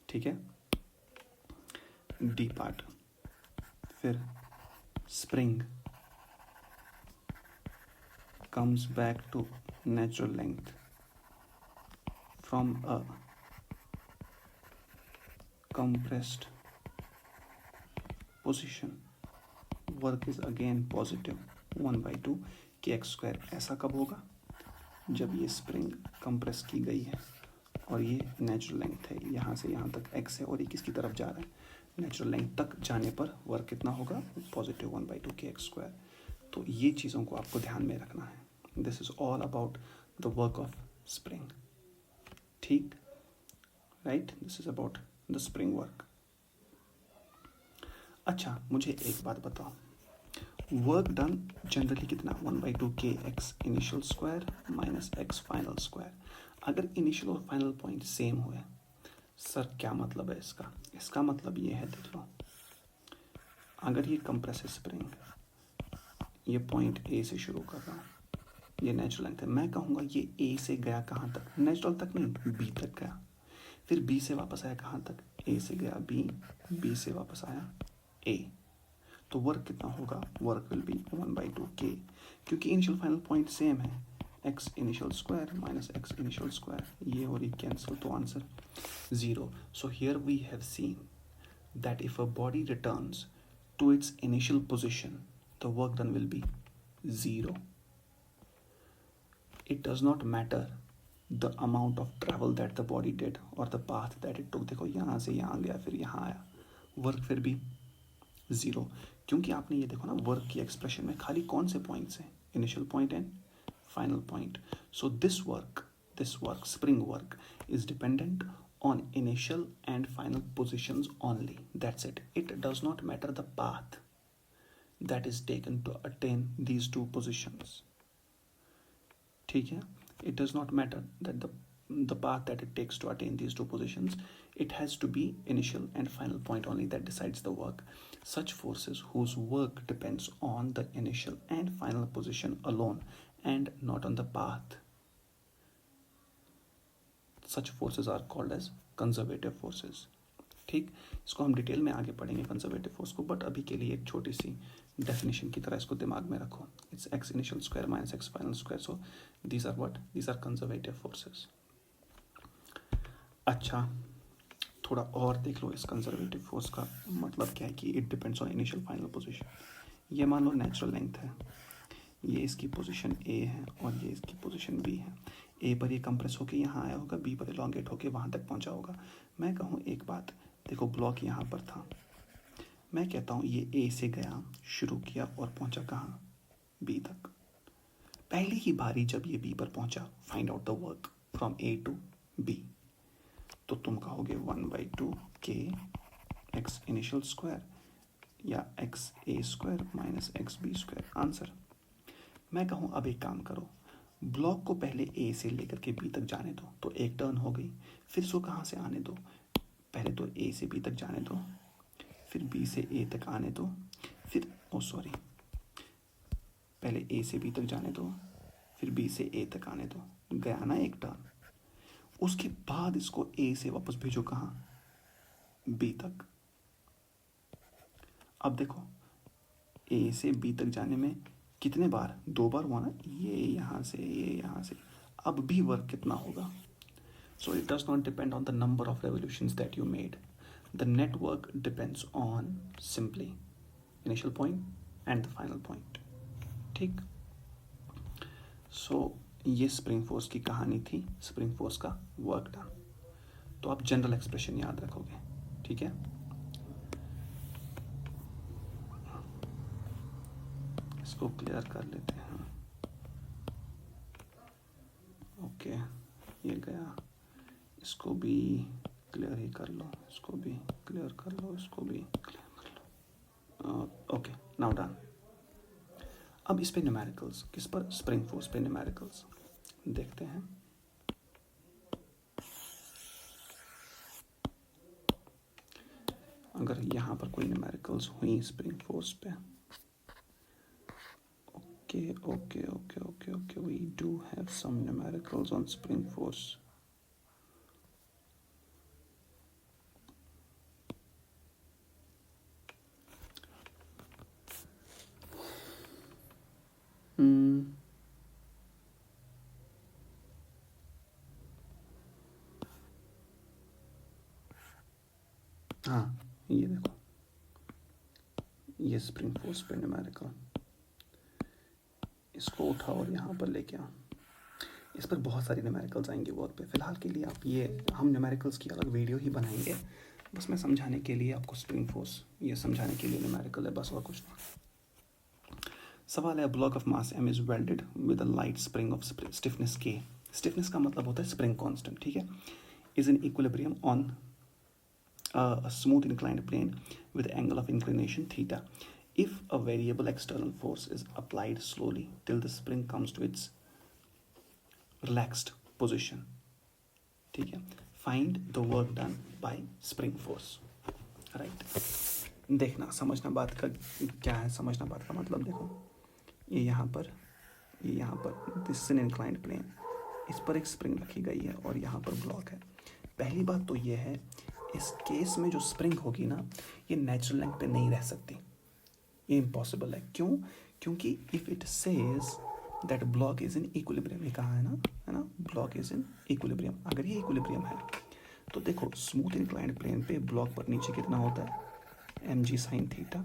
ठीक है. डी पार्ट, फिर spring comes back to natural length from a compressed position. Work is again positive 1/2 kx square. ऐसा कब होगा? जब ये स्प्रिंग कंप्रेस की गई है और ये नेचुरल लेंथ है, यहाँ से यहाँ तक x है और ये किसकी तरफ जा रहा है? नेचुरल लेंथ तक जाने पर वर्क कितना होगा? Positive 1/2 kx square. तो ये चीज़ों को आपको ध्यान में रखना है. This is all about the work of spring. ठीक, right? This is about the spring work. अच्छा, मुझे एक बात बताओ. वर्क डन जनरली कितना? 1/2 kx initial square minus x final square. अगर इनिशियल और फाइनल पॉइंट सेम हुए, सर क्या मतलब है इसका? इसका मतलब ये है, देख लो, अगर ये कंप्रेसिव स्प्रिंग, ये पॉइंट A से शुरू कर रहा हूँ, ये नेचुरल लेंथ है, मैं कहूँगा ये A से गया कहाँ तक? नेचुरल तक नहीं, B तक गया. फिर B से वापस आया कहाँ तक? A से गया B, B से वापस आया A. तो वर्क कितना होगा? वर्क विल बी 1/2 k, क्योंकि इनिशियल फाइनल पॉइंट सेम है. x initial square minus x initial square, ये और ये कैंसिल, तो answer 0. So here we have seen that if a body returns to its initial position, the work done will be 0. It does not matter the amount of travel that the body did or the path that it took. देखो, यहाँ से यहाँ गया, फिर यहाँ आया, वर्क फिर भी 0. क्योंकि आपने ये देखो ना, वर्क की एक्सप्रेशन में खाली कौन से पॉइंट्स हैं? Initial point and final point. So this work, spring work is dependent on initial and final positions only. That's it. It does not matter the path that is taken to attain these two positions. ठीक है. It does not matter that the path that it takes to attain these two positions. It has to be initial and final point only that decides the work. Such forces whose work depends on the initial and final position alone and not on the path, such forces are called as conservative forces. ठीक, इसको हम डिटेल में आगे पढ़ेंगे कंजर्वेटिव फोर्स को, बट अभी के लिए एक छोटी सी डेफिनेशन की तरह इसको दिमाग में रखो. It's x initial square minus x final square. So these are what? These are conservative forces. अच्छा, थोड़ा और देख लो, इस कंजर्वेटिव फोर्स का मतलब क्या है कि it depends on initial final position. ये मान लो नेचुरल लेंथ है, ये इसकी पोजीशन A है और ये इसकी पोजीशन B है. A पर ये कंप्रेस होके यहाँ आया होगा, B पर इलॉन्गेट होके वहाँ तक पहुँचा होगा. मैं कहूँ एक बात, देखो ब्लॉक यहाँ पर था, मैं कहता हूँ ये A से गया, शुरू किया और पहुँचा कहाँ? B तक. पहली ही बारी जब ये B पर पहुँचा, find out the work from A to B, तो तुम कहोगे 1/2 k x इनिशियल स्क्वायर, या x a square minus x b square answer. मैं कहूँ अब एक काम करो, ब्लॉक को पहले ए से लेकर के बी तक जाने दो, तो एक टर्न हो गई। फिर इसको कहाँ से आने दो, पहले तो ए से बी तक जाने दो, फिर बी से ए तक आने दो, फिर पहले ए से बी तक जाने दो, फिर बी से ए तक आने दो, गया ना एक टर्न। उसके बाद इसको ए से वापस भेजो कहाँ, बी तक। अब देखो ए से बी तक जाने में कितने बार, 2 बार हुआ ना, ये यहाँ से ये यहाँ से। अब भी वर्क कितना होगा, so it does not depend on the number of revolutions that you made, the net work depends on simply initial point and the final point. ठीक, सो ये स्प्रिंग फोर्स की कहानी थी, स्प्रिंग फोर्स का वर्क डन। तो आप जनरल एक्सप्रेशन याद रखोगे, ठीक है। इसको क्लियर कर लेते हैं। ओके, ये गया, इसको भी क्लियर ही कर लो, इसको भी क्लियर कर लो, इसको भी क्लियर कर लो। Okay, now done. अब इस पे न्यूमेरिकल्स, किस पर, स्प्रिंग फोर्स पे न्यूमेरिकल्स देखते हैं। अगर यहाँ पर कोई न्यूमेरिकल्स हुई स्प्रिंग फोर्स पे, okay, we do have some numericals on spring force. हाँ, ये देखो, ये स्प्रिंग फोर्स पे न्यूमेरिकल, इसको उठाओ और यहाँ पर लेके आओ। इस पर बहुत सारी न्यूमेरिकल्स आएंगे वर्क पे। फिलहाल के लिए आप ये, हम न्यूमेरिकल्स की अलग वीडियो ही बनाएंगे, बस मैं समझाने के लिए आपको स्प्रिंग फोर्स ये समझाने के लिए न्यूमेरिकल है, बस और कुछ नहीं। सवाल है, block of mass m is welded with a light spring of stiffness k। Stiffness का मतलब होता है स्प्रिंग कांस्टेंट, ठीक है। Is in equilibrium on a smooth inclined plane with angle of inclination theta. If a variable external force is applied slowly till the spring comes to its relaxed position, ठीक है, find the work done by spring force, right? देखना, समझना बात का क्या है, समझना बात का मतलब। देखो ये यहाँ पर this is an inclined plane, इस पर एक स्प्रिंग रखी गई है और यहाँ पर ब्लॉक है। पहली बात तो ये है, इस केस में जो स्प्रिंग होगी ना, ये नेचुरल लेंथ पे नहीं रह सकती, ये इम्पॉसिबल है। क्यों? क्योंकि if it says that block is in equilibrium, ये कहा है ना, ब्लॉक इज इन इक्विलिब्रियम। अगर ये इक्विलिब्रियम है तो देखो स्मूथ इंक्लाइंड प्लेन पे ब्लॉक पर नीचे कितना होता है, mg sin थीटा,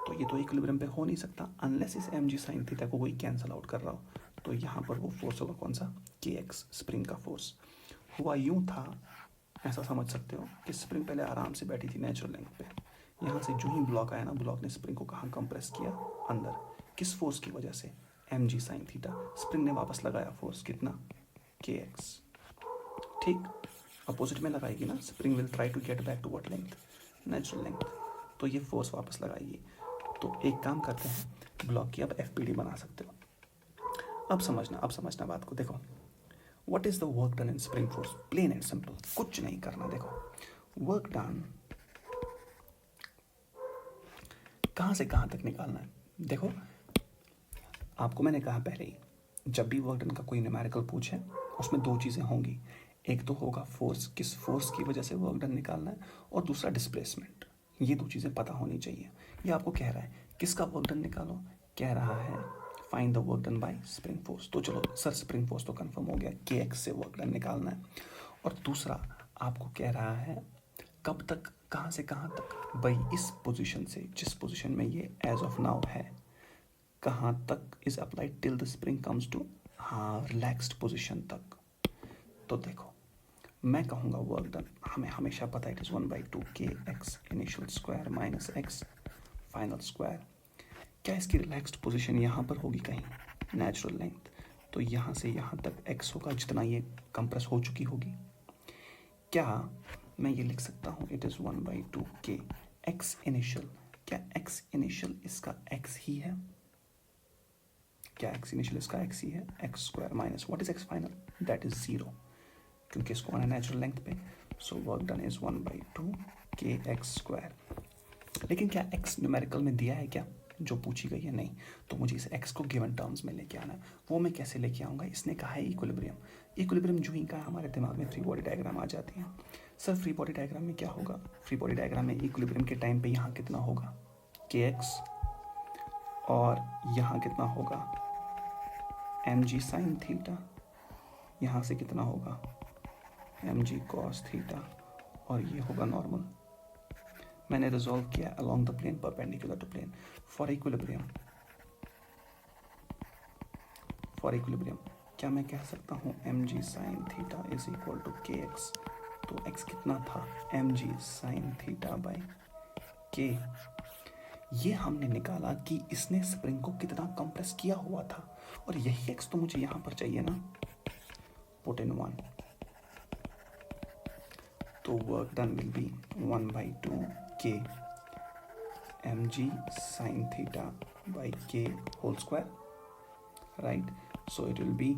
तो ये तो इक्विलिब्रियम पे हो नहीं सकता अनलेस इस mg sin थीटा को कोई कैंसल आउट कर रहा हो। तो यहाँ पर वो फोर्स होगा कौन सा, kx, स्प्रिंग का फोर्स। हुआ यूं था, ऐसा समझ सकते हो कि स्प्रिंग पहले आराम से बैठी थी नेचुरल लेंथ पे, यहाँ से जो ही ब्लॉक आया ना, ब्लॉक ने स्प्रिंग को कहाँ कंप्रेस किया, अंदर। किस फोर्स की वजह से, mg sin थीटा। स्प्रिंग ने वापस लगाया फोर्स कितना, kx, ठीक। अपोजिट में लगाएगी ना, spring will try to get back to what length, natural length, तो ये फोर्स वापस लगाएगी। तो एक काम करते हैं, ब्लॉक की अब FPD बना सकते हो। अब समझना बात को। देखो what is the work done in spring force, plane and simple, कुछ नहीं करना। देखो वर्क डन कहाँ से कहाँ तक निकालना है। देखो आपको मैंने कहा पहले ही, जब भी वर्क डन का कोई न्यूमेरिकल पूछे उसमें 2 चीज़ें होंगी, एक तो होगा फोर्स, किस फोर्स की वजह से वर्क डन निकालना है, और दूसरा डिस्प्लेसमेंट। ये 2 चीज़ें पता होनी चाहिए। ये आपको कह रहा है किसका वर्क डन निकालो, कह रहा है find the work done bye spring force. तो चलो सर, स्प्रिंग फोर्स तो कंफर्म हो गया, kx से वर्क डन निकालना है। और दूसरा आपको कह रहा है कब तक, कहाँ से कहाँ तक, भाई इस पोजीशन से, जिस पोजीशन में ये एज ऑफ नाउ है, कहाँ तक is applied till the spring comes to, हाँ, रिलैक्स्ड पोजीशन तक। तो देखो मैं कहूँगा वर्क डन, हमें हमेशा पता है it is 1/2 kx initial square minus x final square. क्या इसकी रिलैक्स्ड पोजीशन यहाँ पर होगी कहीं, नेचुरल लेंथ, तो यहाँ से यहाँ तक x होगा जितना ये कंप्रेस हो चुकी होगी। क्या मैं ये लिख सकता हूँ, it is 1/2 k x initial, क्या एक्स इनिशियल इसका एक्स ही है? क्या एक्स इनिशियल इसका एक्स ही है? X square minus what is x final? That is 0, क्योंकि इसको आना नेचुरल लेंथ पे। सो work done is 1/2 k x square. लेकिन क्या एक्स न्यूमेरिकल में दिया है क्या, जो पूछी गई है? नहीं। तो मुझे इस एक्स को गिवन टर्म्स में लेके आना है। वो मैं कैसे लेके आऊँगा? इसने कहा है इक्विलिब्रियम। इक्विलिब्रियम जो ही कहा हमारे दिमाग में फ्री बॉडी डायग्राम आ जाती है। सर फ्री बॉडी डायग्राम में क्या होगा? फ्री बॉडी डायग्राम में इक्विलिब्रियम के टाइम पे यहाँ कितना होगा? के एक्स, और यहाँ कितना होगा? M g sine theta. यहाँ से कितना होगा? एम जी कॉस थीटा, और ये होगा नॉर्मल। मैंने रिजॉल्व किया along the plane perpendicular to plane. For equilibrium क्या मैं कह सकता हूँ m g sine theta is equal to k x? तो एक्स कितना था? M g sine theta by k. ये हमने निकाला कि इसने स्प्रिंग को कितना कंप्रेस किया हुआ था, और यही एक्स तो मुझे यहाँ पर चाहिए ना। पुट इन 1, तो work done will be 1/2 k m g sine theta by k whole square, right? So it will be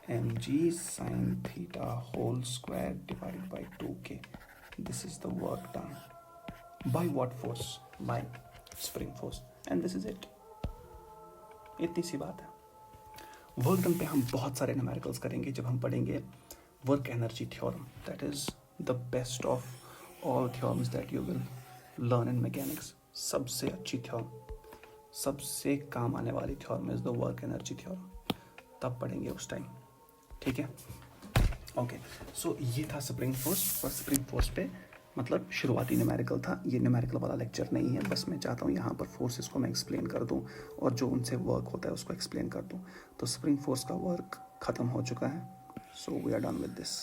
mg sin theta whole square divided by 2k. This is the work done. By what force? By spring force. And this is it. इतनी सी बात है। वर्क डन पे हम बहुत सारे न्यूमेरिकल्स करेंगे जब हम पढ़ेंगे work energy theorem. That is the best of all theorems that you will learn in mechanics. सबसे अच्छी थ्योरम, सबसे काम आने वाली theorem is the work energy theorem. तब पढ़ेंगे उस टाइम, ठीक है? ओके, सो ये था स्प्रिंग फोर्स। और स्प्रिंग फोर्स पे मतलब शुरुआती न्यूमेरिकल था। ये न्यूमेरिकल वाला लेक्चर नहीं है, बस मैं चाहता हूँ यहाँ पर फोर्सेस को मैं एक्सप्लेन कर दूँ और जो उनसे वर्क होता है उसको एक्सप्लेन कर दूँ। तो स्प्रिंग फोर्स का वर्क ख़त्म हो चुका है। So we are done with this.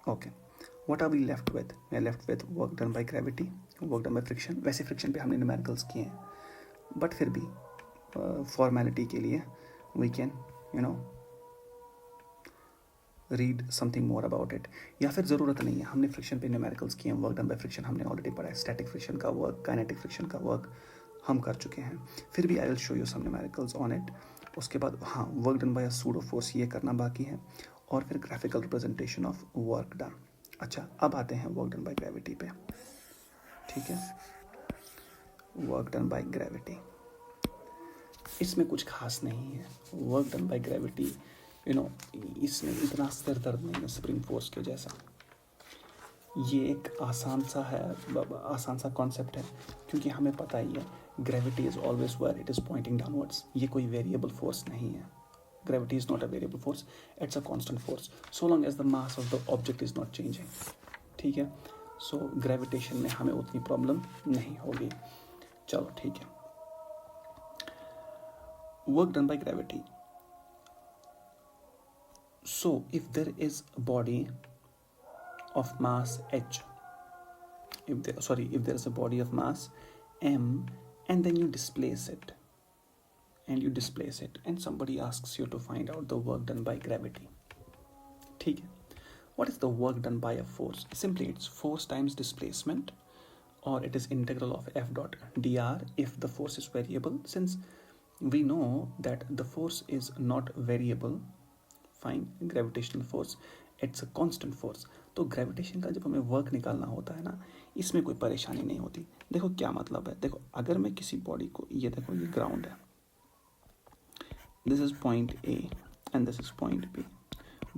Okay, what are we left with? We are left with work done by gravity, work done by friction. वैसे फ्रिक्शन पे हमने न्यूमेरिकल्स किए हैं, बट फिर भी फॉर्मेलिटी के लिए we can read something more about it. या फिर ज़रूरत नहीं है, हमने फ्रिक्शन पे न्यूमेरिकल्स किए हैं। वर्क डन बाय फ्रिक्शन हमने ऑलरेडी पढ़ा है। स्टैटिक फ्रिक्शन का वर्क, काइनेटिक फ्रिक्शन का वर्क हम कर चुके हैं। फिर भी I will show you some numericals on it. उसके बाद हाँ, work done by a pseudo force ये करना बाकी है, और फिर graphical representation of work done. अच्छा, अब आते हैं वर्क डन बाय ग्रेविटी पे, ठीक है? वर्क डन बाय ग्रेविटी, इसमें कुछ खास नहीं है। वर्क डन बाय ग्रेविटी इसमें इतना सिर दर्द नहीं है स्प्रिंग फोर्स के जैसा। ये एक आसान सा कॉन्सेप्ट है, क्योंकि हमें पता ही है gravity is always where it is pointing downwards. ये कोई वेरिएबल फोर्स नहीं है। Gravity is not a variable force, it's a constant force so long as the mass of the object is not changing, ठीक है? सो ग्रेविटेशन में हमें उतनी प्रॉब्लम नहीं होगी। चलो ठीक है। Work done by gravity. So if there is a body of mass h, if there is a body of mass m, and then you displace it, and somebody asks you to find out the work done by gravity, ठीक है? What is the work done by a force? Simply it's force times displacement, or it is integral of f dot dr if the force is variable. Since we know that the force is not variable, fine, gravitational force it's a constant force. तो ग्रेविटेशन का जब हमें वर्क निकालना होता है ना, इसमें कोई परेशानी नहीं होती। देखो क्या मतलब है, देखो अगर मैं किसी बॉडी को, ये देखो ये ग्राउंड है, this is point A and this is point B.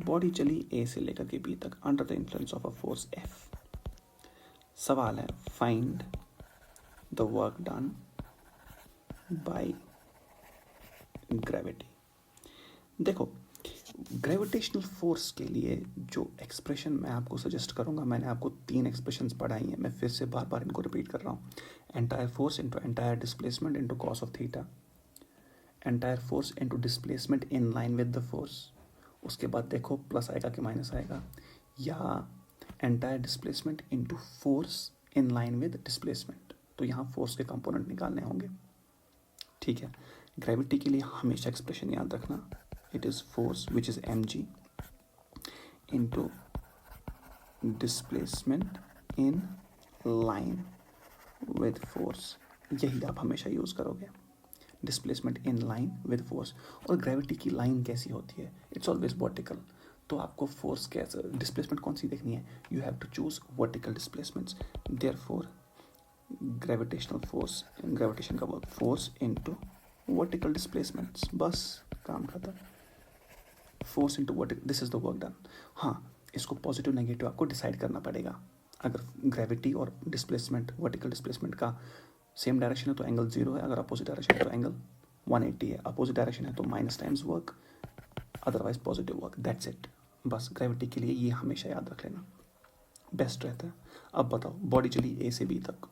Body चली ए से लेकर के बी तक under the influence of a force F. सवाल है find the work done by gravity. देखो ग्रेविटेशनल फोर्स के लिए जो एक्सप्रेशन मैं आपको सजेस्ट करूंगा, मैंने आपको 3 एक्सप्रेशंस पढ़ाई हैं, मैं फिर से बार बार इनको रिपीट कर रहा हूँ। Entire force into entire displacement into cos of theta, entire force into displacement in line with the force. उसके बाद देखो प्लस आएगा कि माइनस आएगा, या entire displacement into force in line with displacement. तो यहाँ फोर्स के कंपोनेंट निकालने होंगे, ठीक है? ग्रेविटी के लिए हमेशा एक्सप्रेशन याद रखना, it is force which is mg into displacement in line with force, यही आप हमेशा यूज़ करोगे, displacement in line with force. और ग्रेविटी की लाइन कैसी होती है, इट्स ऑलवेज वर्टिकल, तो आपको फोर्स कैसे, डिस्प्लेसमेंट कौन सी देखनी है, you have to choose vertical displacements. Therefore gravitational force, gravitation का work, force into vertical displacements, बस काम खत्म। Force into vertical, this is the work done. हाँ, इसको पॉजिटिव नेगेटिव आपको डिसाइड करना पड़ेगा। अगर ग्रेविटी और डिस्प्लेसमेंट, वर्टिकल डिस्प्लेसमेंट का सेम डायरेक्शन है तो एंगल 0 है, अगर अपोजिट डायरेक्शन है तो एंगल 180 है, अपोजिट डायरेक्शन है तो minus times work, otherwise positive work, that's it. बस ग्रेविटी के लिए ये हमेशा याद रख लेना, बेस्ट रहता है। अब बताओ, बॉडी चली ए से बी तक,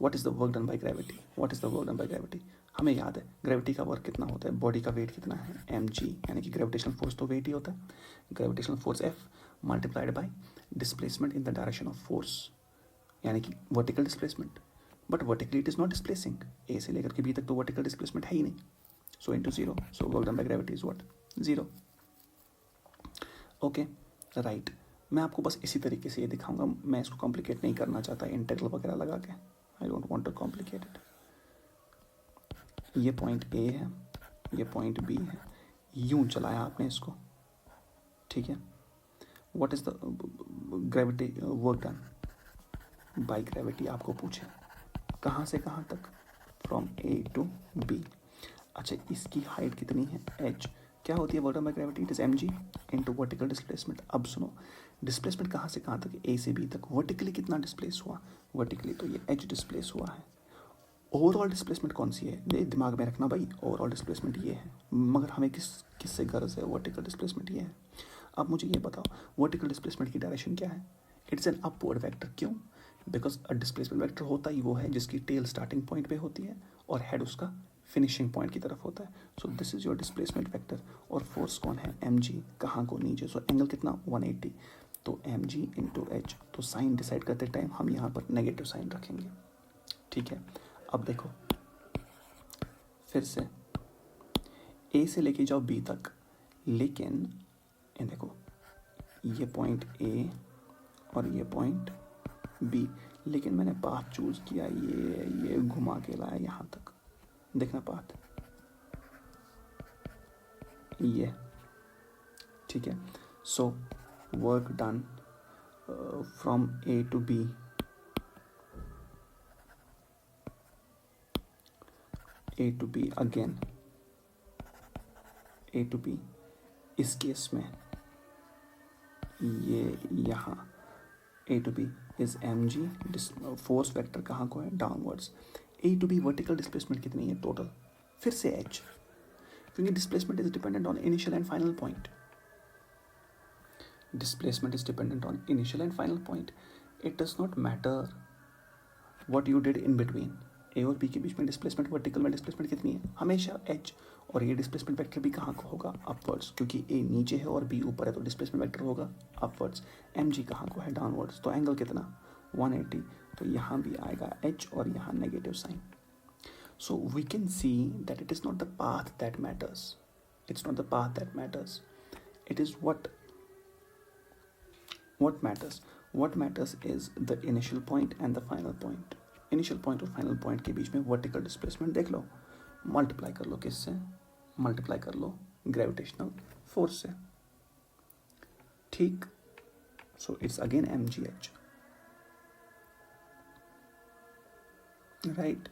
what is the work done by gravity, what is the work done by gravity, हमें याद है ग्रेविटी का वर्क कितना होता है, बॉडी का वेट कितना है, mg, यानी कि ग्रेविटेशनल फोर्स तो वेट ही होता है, gravitational force F multiplied by displacement in the direction of force, यानी कि vertical displacement. But vertically it is not displacing, A से लेकर के बी तक तो वर्टिकल डिस्प्लेसमेंट है ही नहीं, सो into 0, so work done by gravity is what, 0। Okay, right. मैं आपको बस इसी तरीके से ये दिखाऊंगा, मैं इसको कॉम्प्लिकेट नहीं करना चाहता इंटीग्रल वगैरह लगा के, I don't want to complicate it. ये पॉइंट ए है, ये पॉइंट बी है, यूं चलाया आपने इसको, ठीक है। What is the gravity work done by gravity, आपको पूछे कहाँ से कहाँ तक, फ्रॉम ए टू बी। अच्छा, इसकी हाइट कितनी है, h, क्या होती है work done by gravity, it is mg into vertical displacement. अब सुनो, डिस्प्लेसमेंट कहाँ से कहाँ तक, ए से बी तक, वर्टिकली कितना डिस्प्लेस हुआ, वर्टिकली तो ये h डिस्प्लेस हुआ है। ओवरऑल डिस्प्लेसमेंट कौन सी है, ये दिमाग में रखना भाई, ओवरऑल डिस्प्लेसमेंट ये है, मगर हमें किससे गर्ज है, वर्टिकल डिस्प्लेसमेंट ये है। अब मुझे ये बताओ, वर्टिकल डिस्प्लेसमेंट की डायरेक्शन क्या है, इट्स एन अपवर्ड वेक्टर, क्यों, बिकॉज अ डिस्प्लेसमेंट वेक्टर होता ही वो है जिसकी टेल स्टार्टिंग पॉइंट पे होती है और हेड उसका फिनिशिंग पॉइंट की तरफ होता है, so this is your displacement vector. और फोर्स कौन है, mg, कहाँ को, नीचे, सो एंगल कितना 180, तो mg इंटू एच, तो साइन डिसाइड करते टाइम हम यहाँ पर नेगेटिव साइन रखेंगे, ठीक है। अब देखो फिर से, ए से लेके जाओ बी तक, लेकिन ये देखो, ये पॉइंट ए और ये पॉइंट बी, लेकिन मैंने पाथ चूज किया, ये घुमा के लाया यहाँ तक, देखना पाथ ये, ठीक है। So work done from A to B, A to B again, A to B, इस केस में ये यहाँ A to B is mg, force vector कहाँ को है, downwards. A to B vertical displacement कितनी है टोटल, फिर से h, क्योंकि displacement is dependent on initial and final point, displacement is dependent on initial and final point, it does not matter what you did in between, ए और बी के बीच में डिस्प्लेसमेंट, वर्टिकल में डिस्प्लेसमेंट कितनी है, हमेशा h, और ये डिस्प्लेसमेंट वेक्टर भी कहाँ को होगा, अपवर्ड्स, क्योंकि ए नीचे है और बी ऊपर है तो डिस्प्लेसमेंट वेक्टर होगा अपवर्ड्स। mg कहाँ को है, डाउनवर्ड्स, तो एंगल कितना 180, तो यहाँ भी आएगा h और यहाँ negative sign. So we can see that it is not the path that matters, it's not the path that matters, it is what matters is the initial point and the final point। Initial point और फाइनल पॉइंट के बीच में वर्टिकल डिस्प्लेसमेंट देख लो, मल्टीप्लाई कर लो किससे, मल्टीप्लाई कर लो ग्रेविटेशनल फोर्स से, ठीक। So it's again mgh, right.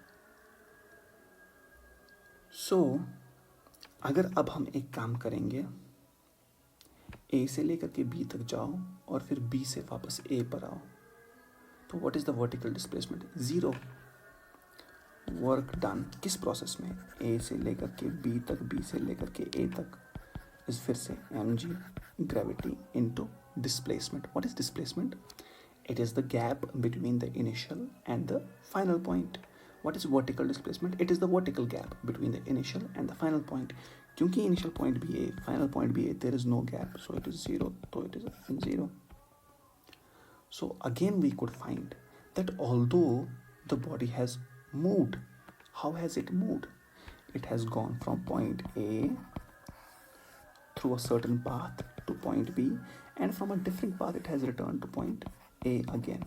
सो अगर अब हम एक काम करेंगे, ए से लेकर के बी तक जाओ और फिर बी से वापस ए पर आओ, तो what is the vertical displacement, 0। Work done किस प्रोसेस में, ए से लेकर के बी तक, बी से लेकर के ए तक, इस फिर से mg gravity into displacement. What is displacement, it is the gap between the initial and the final point। what is vertical displacement, it is the vertical gap between the initial and the final point, क्योंकि initial point भी a, final point भी a, there is no gap, so it is 0, so it is 0। so again we could find that although the body has moved, how has it moved, it has gone from point a through a certain path to point b, and from a different path it has returned to point a again।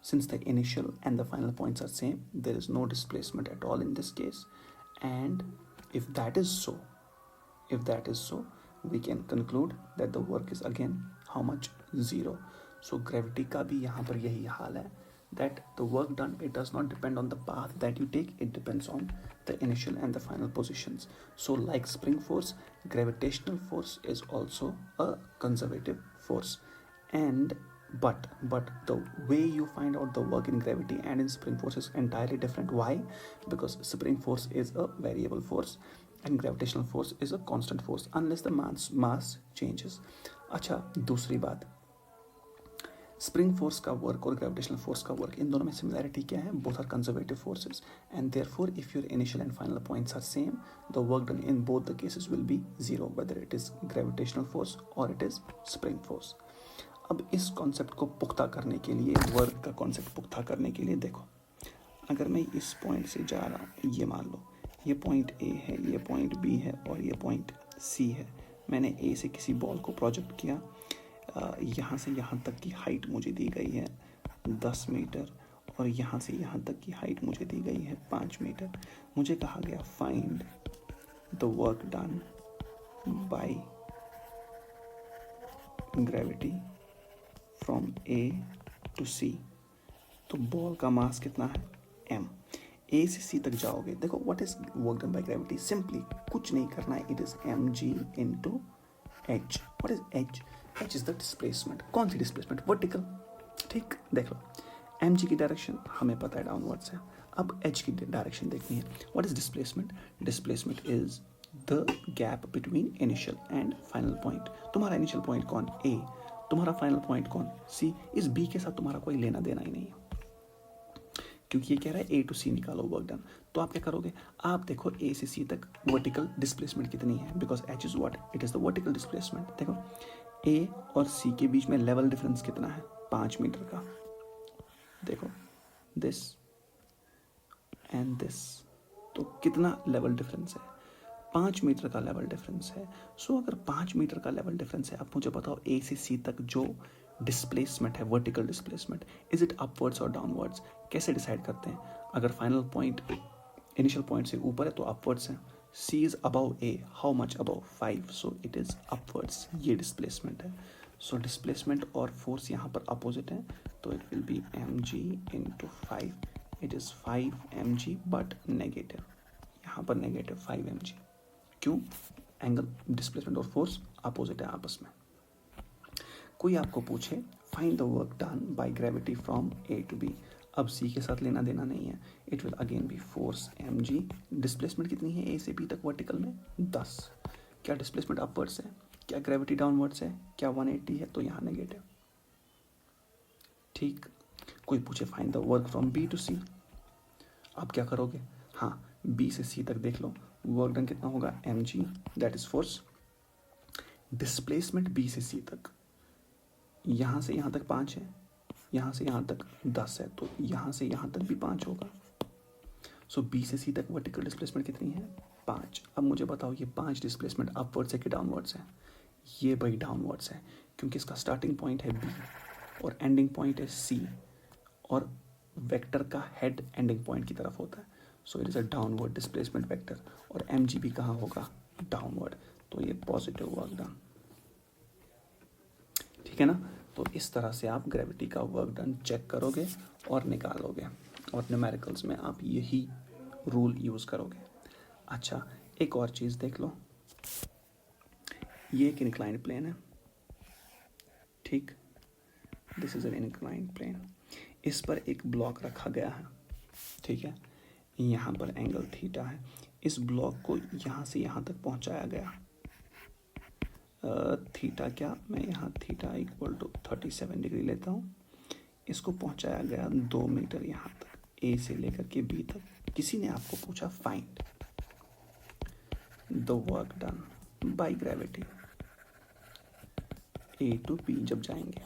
since the initial and the final points are same, there is no displacement at all in this case. And if that is so, we can conclude that the work is again how much? 0. So gravity का भी यहाँ पर यही हाल है, that the work done, it does not depend on the path that you take, it depends on the initial and the final positions. So like spring force, gravitational force is also a conservative force. And but the way you find out the work in gravity and in spring force is entirely different. Why? Because spring force is a variable force and gravitational force is a constant force unless the mass changes. अच्छा, दूसरी बात, स्प्रिंग फोर्स का वर्क और ग्रेविटेशनल फोर्स का वर्क, इन दोनों में सिमिलैरिटी क्या है? Both are conservative forces and therefore if your initial and final points are same, the work done in both the cases will be 0, whether it is gravitational force और इट इज स्प्रिंग फोर्स. अब इस कॉन्सेप्ट को पुख्ता करने के लिए, वर्क का कॉन्सेप्ट पुख्ता करने के लिए, देखो अगर मैं इस पॉइंट से जा रहा हूँ, ये मान लो ये पॉइंट ए है, ये पॉइंट बी है और ये पॉइंट सी है. मैंने ए से किसी बॉल को प्रोजेक्ट किया, यहाँ से यहाँ तक की हाइट मुझे दी गई है 10 मीटर और यहाँ से यहाँ तक की हाइट मुझे दी गई है 5 मीटर. मुझे कहा गया find the work done by gravity from A to C. तो बॉल का मास कितना है? m. ए से सी तक जाओगे, देखो what is work done by gravity? Simply कुछ नहीं करना है, it is mg into h. What is h? h is the displacement. कौन सी डिस्प्लेसमेंट? वर्टिकल. ठीक, देख लो mg की डायरेक्शन हमें पता है डाउनवर्ड्स है. अब h की डायरेक्शन देखनी है. What is displacement? Displacement is the gap between initial and final point. तुम्हारा इनिशियल पॉइंट कौन? a. तुम्हारा फाइनल पॉइंट कौन? c. इस b के साथ तुम्हारा कोई लेना देना ही नहीं है, क्योंकि ये कह रहा है ए टू सी निकालो वर्क डन. तो आप क्या करोगे? आप देखो ए से सी तक वर्टिकल डिस्प्लेसमेंट कितनी है, because H is what? It is the vertical displacement. देखो ए और सी के बीच में लेवल डिफरेंस कितना है? 5 मीटर का. देखो दिस एंड दिस, तो कितना लेवल डिफरेंस है? 5 मीटर का लेवल डिफरेंस है. सो अगर 5 मीटर का लेवल डिफरेंस है, अब मुझे बताओ ए से सी तक जो डिस्प्लेसमेंट है, vertical displacement, is it upwards और डाउनवर्ड्स? कैसे डिसाइड करते हैं? अगर फाइनल पॉइंट इनिशियल पॉइंट से ऊपर है तो अपवर्ड्स है. C is above A, how much above? 5, so it is upwards. ये डिस्प्लेसमेंट है. सो डिस्प्लेसमेंट और फोर्स यहाँ पर अपोजिट है, तो it will be mg into 5. It is 5 mg but negative. यहाँ पर नेगेटिव 5 mg. क्यों? एंगल, डिस्प्लेसमेंट और फोर्स अपोजिट है आपस में. कोई आपको पूछे find the work done by gravity from A to B, अब सी के साथ लेना देना नहीं है. It will again be force mg. Displacement कितनी है ए से बी तक वर्टिकल में? 10. क्या डिस्प्लेसमेंट अपवर्ड्स है? क्या ग्रेविटी डाउनवर्ड्स है? क्या 180 है? तो यहाँ नेगेटिव. ठीक. कोई पूछे find the work from B to C, आप क्या करोगे? हाँ, बी से सी तक देख लो, वर्क डन कितना होगा? mg, that is force. Displacement B से सी तक, यहाँ से यहाँ तक 5 है, यहाँ से यहाँ तक 10 है, तो यहाँ से यहाँ तक भी 5 होगा. सो बी से सी तक वर्टिकल डिस्प्लेसमेंट कितनी है? 5. अब मुझे बताओ ये 5 डिस्प्लेसमेंट अपवर्ड्स है कि डाउनवर्ड्स है? ये भाई डाउनवर्ड्स है, क्योंकि इसका स्टार्टिंग पॉइंट है बी और एंडिंग पॉइंट है सी, और वेक्टर का हेड एंडिंग पॉइंट की तरफ होता है. So it is a downward displacement vector, और mg भी कहाँ होगा? डाउनवर्ड. तो ये पॉजिटिव वर्क डन. ठीक है ना? तो इस तरह से आप ग्रेविटी का वर्क डन चेक करोगे और निकालोगे, और न्यूमेरिकल्स में आप यही रूल यूज़ करोगे. अच्छा, एक और चीज़ देख लो, ये एक इंक्लाइंड प्लेन है. ठीक, this is an inclined plane. इस पर एक ब्लॉक रखा गया है. ठीक है, यहाँ पर एंगल थीटा है. इस ब्लॉक को यहाँ से यहाँ तक पहुँचाया गया. थीटा क्या, मैं यहाँ थीटा इक्वल टू 37 डिग्री लेता हूँ. इसको पहुँचाया गया 2 मीटर यहाँ तक, ए से लेकर के बी तक. किसी ने आपको पूछा find the work done by gravity A to B. जब जाएंगे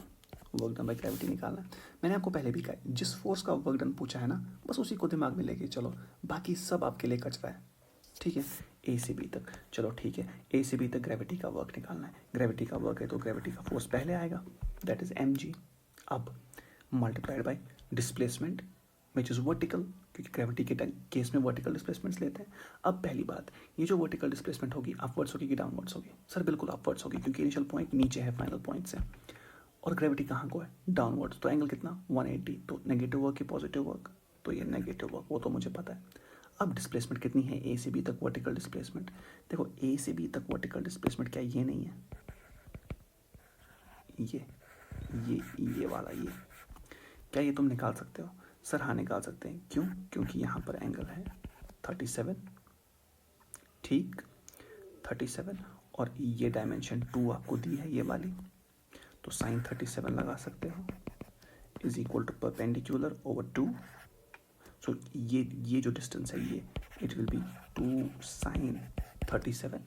वर्क डन बाय ग्रेविटी निकालना है. मैंने आपको पहले भी कहा, जिस फोर्स का वर्क डन पूछा है ना, बस उसी को दिमाग में लेके चलो, बाकी सब आपके लिए कचरा है. ठीक है, ए से बी तक. चलो ठीक है, ए से बी तक ग्रेविटी का वर्क निकालना है. ग्रेविटी का वर्क है तो ग्रेविटी का फोर्स पहले आएगा, दैट इज mg. अब multiplied by displacement which is vertical, क्योंकि ग्रेविटी के केस में वर्टिकल डिस्प्लेसमेंट्स लेते हैं। अब पहली बात, ये जो वर्टिकल डिस्प्लेसमेंट होगी अपवर्ड्स होगी कि डाउनवर्ड्स होगी? सर बिल्कुल अपवर्ड्स होगी, क्योंकि इनिशियल पॉइंट नीचे है फाइनल पॉइंट से, और ग्रेविटी कहाँ को है? डाउनवर्ड्स। तो एंगल कितना? 180। तो नेगेटिव वर्क की पॉजिटिव वर्क? तो ये नेगेटिव वर्क, वो तो मुझे पता है। अब डिस्प्लेसमेंट कितनी है ए से बी तक वर्टिकल डिस्प्लेसमेंट? देखो ए से बी तक वर्टिकल डिस्प्लेसमेंट क्या ये नहीं है? ये वाला ये, क्या ये तुम निकाल सकते हो? सर हाँ निकाल सकते हैं। क्यों? क्योंकि यहाँ पर एंगल है 37, ठीक 37, और ये डायमेंशन 2 आपको दी है ये वाली, तो साइन 37 लगा सकते हो, is equal to perpendicular over 2। So ये जो डिस्टेंस है ये, it will be 2 sine 37,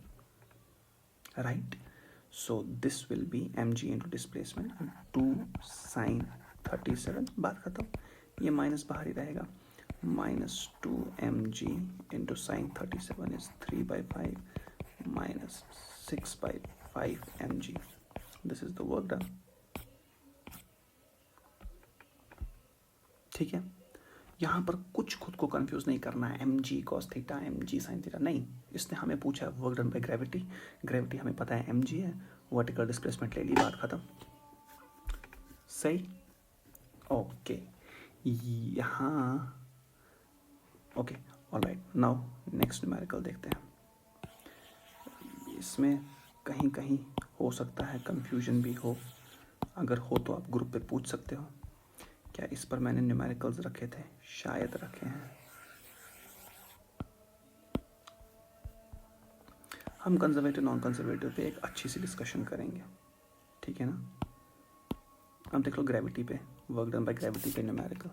right? So this will be mg into displacement 2 sine 37, बात खत्म। ये माइनस बाहर ही रहेगा, -2 mg into sine 37 is 3/5 -6/5 mg। This is the work done. ठीक है, यहाँ पर कुछ खुद को कंफ्यूज नहीं करना है, mg cos theta mg sin theta नहीं। इसने हमें पूछा work done by gravity, gravity हमें पता है mg है, वर्टिकल डिस्प्लेसमेंट ले ली, बात खत्म। सही, ओके। यहाँ okay, alright, now next numerical देखते हैं। इसमें कहीं कहीं हो सकता है कंफ्यूजन भी हो, अगर हो तो आप ग्रुप पे पूछ सकते हो। क्या इस पर मैंने न्यूमेरिकल्स रखे थे? शायद रखे हैं। हम कंजर्वेटिव नॉन कंजर्वेटिव पे एक अच्छी सी डिस्कशन करेंगे, ठीक है ना? अब देख लो ग्रेविटी पे, वर्क डन बाय ग्रेविटी पे numerical.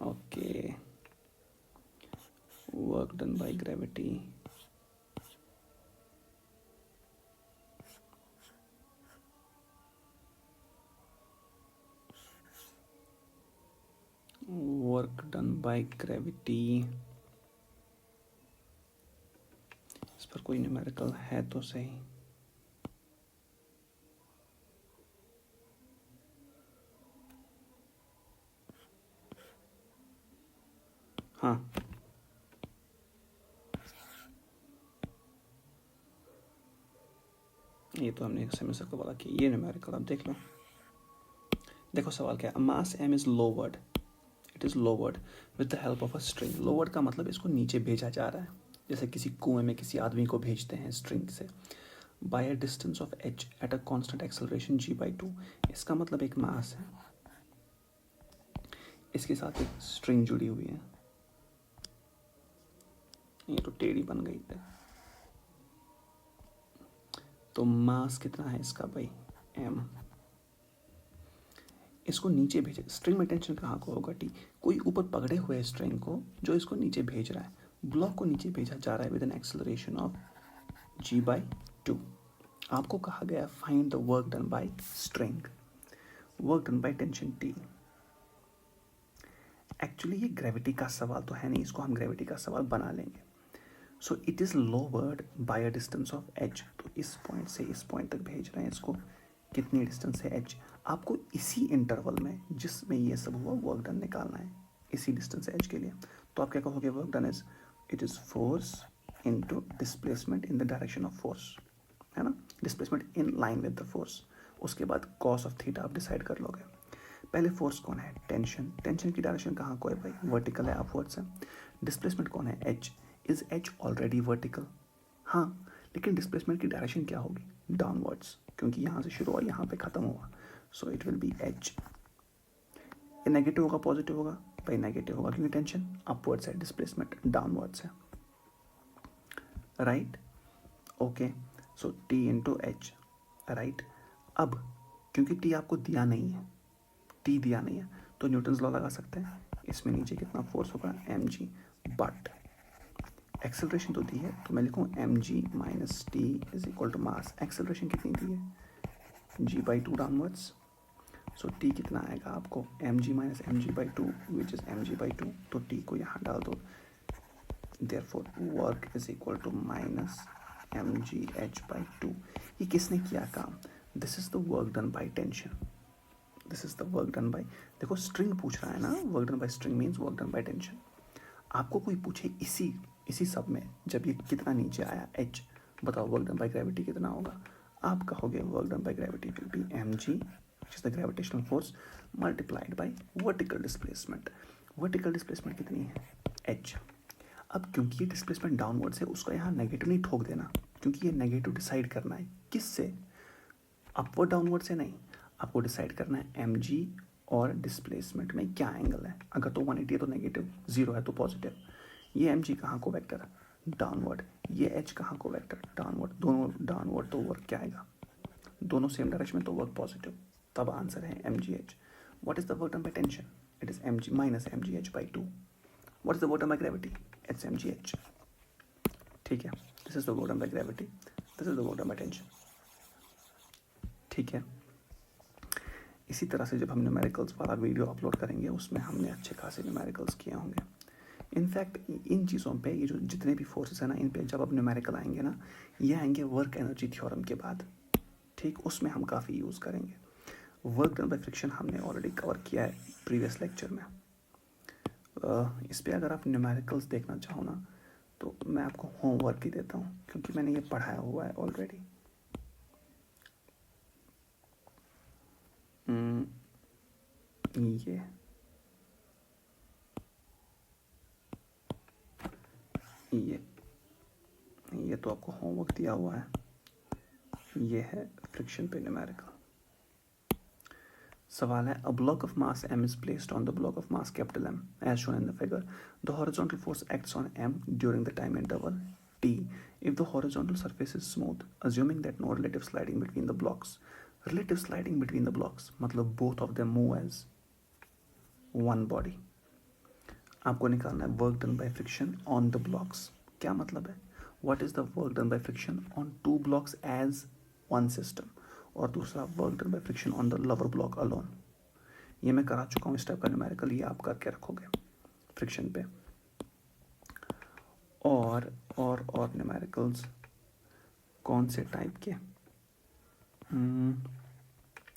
Okay, work done by gravity, work done by gravity, इस पर कोई न्यूमेरिकल है तो सही। हाँ, ये तो हमने सेमेस्टर को बोला कि ये न्यूमेरिकल, अब देख लो। देखो सवाल क्या है, मास m is lowered, it is lowered with the help of a string. Lowered का मतलब इसको नीचे भेजा जा रहा है, जैसे किसी कुएं में किसी आदमी को भेजते हैं स्ट्रिंग से, by a distance of h at a constant acceleration g/2। इसका मतलब एक मास है, इसके साथ एक स्ट्रिंग जुड़ी हुई है, ये तो टेढ़ी बन गई है। तो मास कितना है इसका भाई? m। इसको नीचे भेजे, स्ट्रिंग में टेंशन कहाँ को होगा? टी। कोई ऊपर पकड़े हुए स्ट्रिंग को जो इसको नीचे भेज रहा है, ब्लॉक को नीचे भेजा जा रहा है with an acceleration of g/2। आपको कहा गया find the work done by string, work done by tension T. Actually ये ग्रेविटी का सवाल तो है नहीं, इसको हम ग्रेविटी का सवाल बना लेंगे। So it is lowered by a distance of h। तो इस पॉइंट से इस पॉइंट तक भेज रहे हैं इसको, कितनी डिस्टेंस है h? आपको इसी इंटरवल में जिसमें ये सब हुआ वर्क डन निकालना है, इसी डिस्टेंस h के लिए। तो आप क्या कहोगे? Work done is, it is force into displacement in the direction of force, है ना? Displacement in line with the force. उसके बाद कॉस ऑफ थीटा आप डिसाइड कर लोगे। पहले फोर्स कौन है? टेंशन। टेंशन की डायरेक्शन कहाँ को है भाई? वर्टिकल है, अपवर्ड्स है। डिस्प्लेसमेंट कौन है? h। Is h already vertical? हाँ, लेकिन डिस्प्लेसमेंट की डायरेक्शन क्या होगी? डाउनवर्ड्स, क्योंकि यहाँ से शुरू हुआ यहाँ पे खत्म हुआ। So it will B h। ये नेगेटिव होगा पॉजिटिव होगा? भाई नेगेटिव होगा, क्योंकि टेंशन अपवर्ड्स है, डिस्प्लेसमेंट डाउनवर्ड्स है, राइट? ओके, सो t इंटू एच, राइट? अब क्योंकि t आपको दिया नहीं है, t दिया नहीं है, तो न्यूटन्स लॉ लगा सकते हैं। इसमें नीचे कितना फोर्स होगा? mg। बट एक्सेलरेशन तो दी है, तो मैं लिखूँ mg minus T is equal to mass. Acceleration कितनी दी है? g/2 downwards. सो t कितना आएगा आपको? mg minus mg/2 which is mg/2। तो t को यहाँ डाल दो, therefore work is equal to minus mgh/2। ये किसने किया काम? This is the work done by tension, this is the work done by, देखो स्ट्रिंग पूछ रहा है ना, work done by string means work done by tension. आपको कोई पूछे इसी सब में जब ये कितना नीचे आया h, बताओ वर्क डन बाय ग्रेविटी कितना होगा, आप कहोगे work done by gravity will be mg which is the gravitational force multiplied by vertical displacement। Vertical displacement कितनी है h। अब क्योंकि ये डिस्प्लेसमेंट डाउनवर्ड से, उसको यहाँ नेगेटिव नहीं ठोक देना, क्योंकि ये नेगेटिव डिसाइड करना है किससे, अपवर्ड डाउनवर्ड से नहीं, आपको डिसाइड करना है mg और डिस्प्लेसमेंट में क्या एंगल है। अगर तो 180 है तो नेगेटिव, 0 है तो पॉजिटिव। ये mg कहाँ को वेक्टर है, डाउनवर्ड, ये h कहाँ को वेक्टर, डाउनवर्ड, दोनों डाउनवर्ड, तो वर्क क्या आएगा, दोनों सेम डायरेक्शन में तो वर्क पॉजिटिव, तब आंसर है mgh। What is the work done by tension, it is mg minus mgh by 2। What is the work done by gravity, it's mgh। ठीक है, this is the work done by gravity, this is the work done by tension. ठीक है, इसी तरह से जब हम न्यूमेरिकल्स वाला वीडियो अपलोड करेंगे उसमें हमने अच्छे खासे न्यूमेरिकल्स किए होंगे। इनफैक्ट इन चीज़ों पे, ये जो जितने भी फोर्सेस हैं ना, इन पे जब अब न्यूमेरिकल आएंगे ना, ये आएंगे वर्क एनर्जी थ्योरम के बाद। ठीक, उसमें हम काफ़ी यूज़ करेंगे। वर्क डन बाय फ्रिक्शन हमने ऑलरेडी कवर किया है प्रीवियस लेक्चर में। इस पर अगर आप न्यूमेरिकल्स देखना चाहो ना, तो मैं आपको होमवर्क ही देता हूँ, क्योंकि मैंने ये पढ़ाया हुआ है ऑलरेडी। ये तो आपको होमवर्क दिया हुआ है। ये है फ्रिक्शन पे न्यूमेरिकल। सवाल है, a block of mass m is placed on the block of mass capital M as shown in the figure. The horizontal force acts on M during the time interval t if the horizontal surface is smooth, assuming that no relative sliding between the blocks. Relative sliding between the blocks मतलब both of them move as one body। आपको निकालना है work done by friction on the blocks. क्या मतलब है, what is the work done by friction on two blocks as one system, और दूसरा work done by friction on the lower block alone. ये मैं करा चुका हूँ इस टाइप का न्यूमेरिकल, ये आप करके रखोगे फ्रिक्शन पे। और न्यूमेरिकल्स कौन से टाइप के,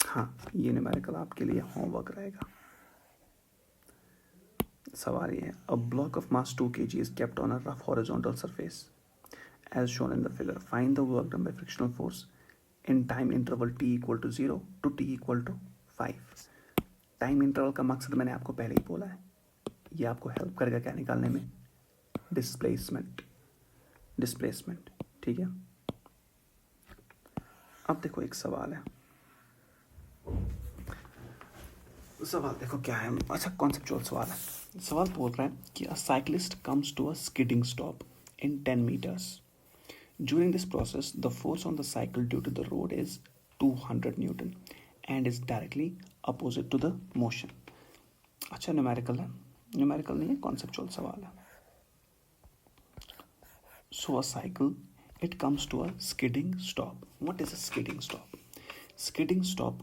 हाँ, ये न्यूमेरिकल आपके लिए होमवर्क रहेगा। सवाल ये है, a block of mass 2 kg is kept on a rough horizontal surface as shown in the figure. Find the work done by frictional force in time interval t equal to 0 to t equal to 5। Time interval का मकसद मैंने आपको पहले ही बोला है, ये आपको हेल्प करेगा क्या निकालने में, डिस्प्लेसमेंट। ठीक है, अब देखो एक सवाल है, सवाल देखो क्या है, अच्छा कॉन्सेप्चुअल सवाल है। सवाल बोल रहा है कि a cyclist comes to a skidding stop in 10 meters. During this process, the force on the cycle due to the road is 200 Newton and is directly opposite to the motion। अच्छा न्यूमेरिकल है, न्यूमेरिकल नहीं है, कॉन्सेप्चुअल सवाल है। So a cycle, it comes to a skidding stop. What is a skidding stop?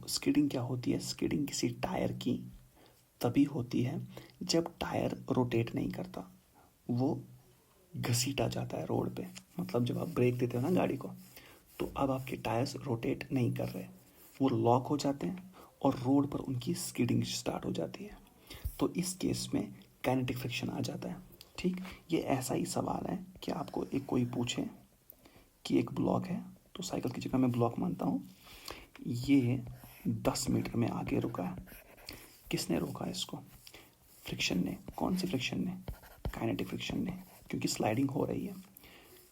Skidding क्या होती है, स्किडिंग किसी टायर की तभी होती है जब टायर रोटेट नहीं करता, वो घसीटा जाता है रोड पे। मतलब जब आप ब्रेक देते हो ना गाड़ी को, तो अब आपके टायर्स रोटेट नहीं कर रहे, वो लॉक हो जाते हैं और रोड पर उनकी स्किडिंग स्टार्ट हो जाती है। तो इस केस में काइनेटिक फ्रिक्शन आ जाता है। ठीक, ये ऐसा ही सवाल है कि आपको एक कोई पूछे कि एक ब्लॉक है, तो साइकिल की जगह मैं ब्लॉक मानता हूँ, ये 10 मीटर में आगे रुका है। किसने रोका इसको, फ्रिक्शन ने। कौन सी फ्रिक्शन ने, काइनेटिक फ्रिक्शन ने, क्योंकि स्लाइडिंग हो रही है।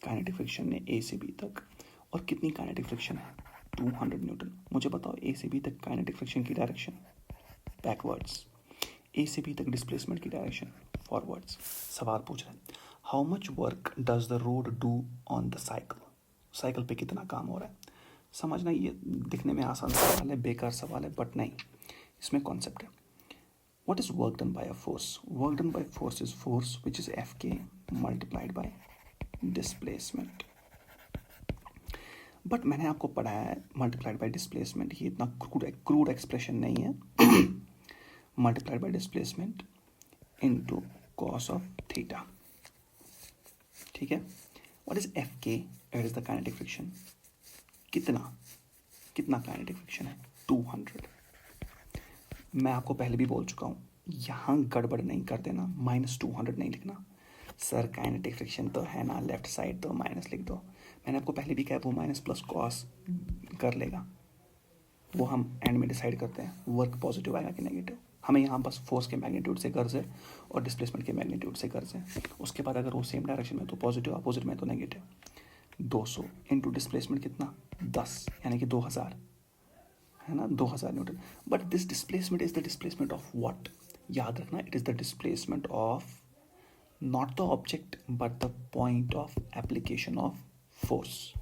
काइनेटिक फ्रिक्शन ने ए से बी तक, और कितनी काइनेटिक फ्रिक्शन है, 200 न्यूटन। मुझे बताओ ए से बी तक काइनेटिक फ्रिक्शन की डायरेक्शन बैकवर्ड्स, ए से बी तक डिस्प्लेसमेंट की डायरेक्शन फॉरवर्ड्स। सवाल पूछ रहे हैं, how much work does the road do on the cycle, cycle पे कितना काम हो रहा है। समझना, ये दिखने में आसान सवाल है, बेकार सवाल है, बट नहीं, इसमें कॉन्सेप्ट है। What is work done by a force, work done by force is force which is F के मल्टीप्लाइड बाय डिस्प्लेसमेंट। बट मैंने आपको पढ़ाया है मल्टीप्लाइड बाय डिस्प्लेसमेंट, ये इतना क्रूड एक्सप्रेशन नहीं है। Multiplied by displacement into cos of theta. ठीक है, व्हाट इज एफ के, it is the kinetic friction, कितना, कितना काइनेटिक फ्रिक्शन है? 200। मैं आपको पहले भी बोल चुका हूँ, यहाँ गड़बड़ नहीं कर देना, -200 नहीं लिखना। सर काइनेटिक फ्रिक्शन तो है ना, लेफ्ट साइड तो माइनस लिख दो। मैंने आपको पहले भी कहा वो माइनस प्लस कॉस कर लेगा, वो हम एंड में डिसाइड करते हैं वर्क पॉजिटिव आएगा कि नेगेटिव। हमें यहाँ बस फोर्स के मैग्नीट्यूड से गर्ज है और डिस्प्लेसमेंट के मैग्नीट्यूड से गर्ज है। उसके बाद अगर वो सेम डायरेक्शन में तो पॉजिटिव, अपोजिट में तो नेगेटिव। 200 इंटू डिस्प्लेसमेंट कितना? 10, यानी कि 2000 है ना, 2000 Newton. But this displacement is the displacement of what? याद रखना, it is the displacement of not the object but the point of application of force.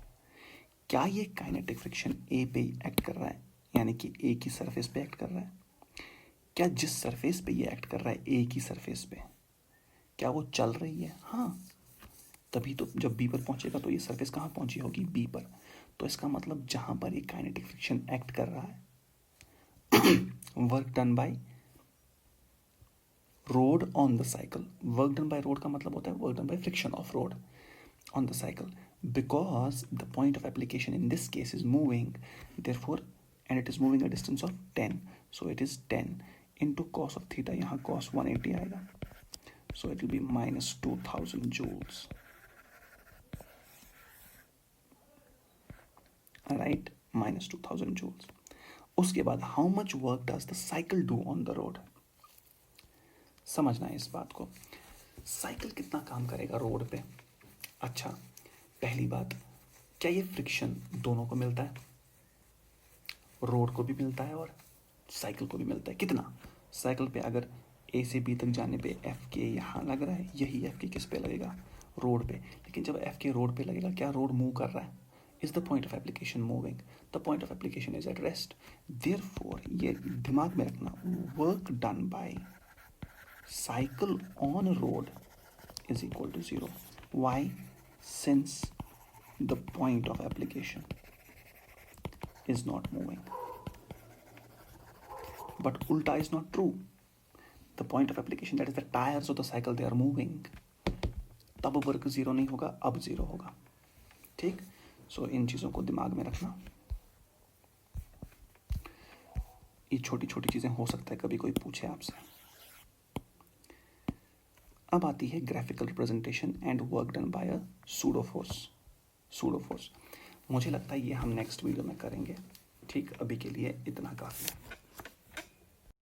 क्या ये काइनेटिक फ्रिक्शन ए पे एक्ट कर रहा है, यानी कि ए की सरफेस पे एक्ट कर रहा है? क्या जिस सरफेस पे ये एक्ट कर रहा है ए की सरफेस पे, क्या वो चल रही है? हाँ, तभी तो जब बी पर पहुंचेगा तो ये सरफेस कहाँ पहुंची होगी? बी पर। तो इसका मतलब जहां पर ये काइनेटिक फ्रिक्शन एक्ट कर रहा है, work done by road on the cycle. Work done by road का मतलब होता है work done by friction of road on the cycle, because the point of application in this case is moving, therefore, and it is moving a distance of 10, so it is 10 into cos of theta, यहाँ cos 180 आएगा, so it will be -2000 joules, right, -2000 joules. उसके बाद how much work does the cycle do on the road? समझना है इस बात को, साइकिल कितना काम करेगा रोड पे? अच्छा, पहली बात, क्या ये फ्रिक्शन दोनों को मिलता है? रोड को भी मिलता है और साइकिल को भी मिलता है। कितना? साइकिल पे अगर ए से बी तक जाने पे एफ के यहाँ लग रहा है, यही एफ के किस पे लगेगा? रोड पे। लेकिन जब एफ के रोड पे लगेगा, क्या रोड मूव कर रहा है? Is the point of application moving? The point of application is at rest. Therefore ये दिमाग में रखना, work done bye cycle on road is equal to 0. Why? Since the point of application is not moving. But ulta is not true. The point of application, that is the tires of the cycle, they are moving. तब वर्क 0 नहीं होगा, अब 0 होगा। ठीक, सो इन चीज़ों को दिमाग में रखना। ये छोटी छोटी चीज़ें हो सकता है कभी कोई पूछे आपसे। अब आती है graphical representation and work done by a pseudo force. मुझे लगता है ये हम नेक्स्ट वीडियो में करेंगे। ठीक, अभी के लिए इतना काफ़ी है।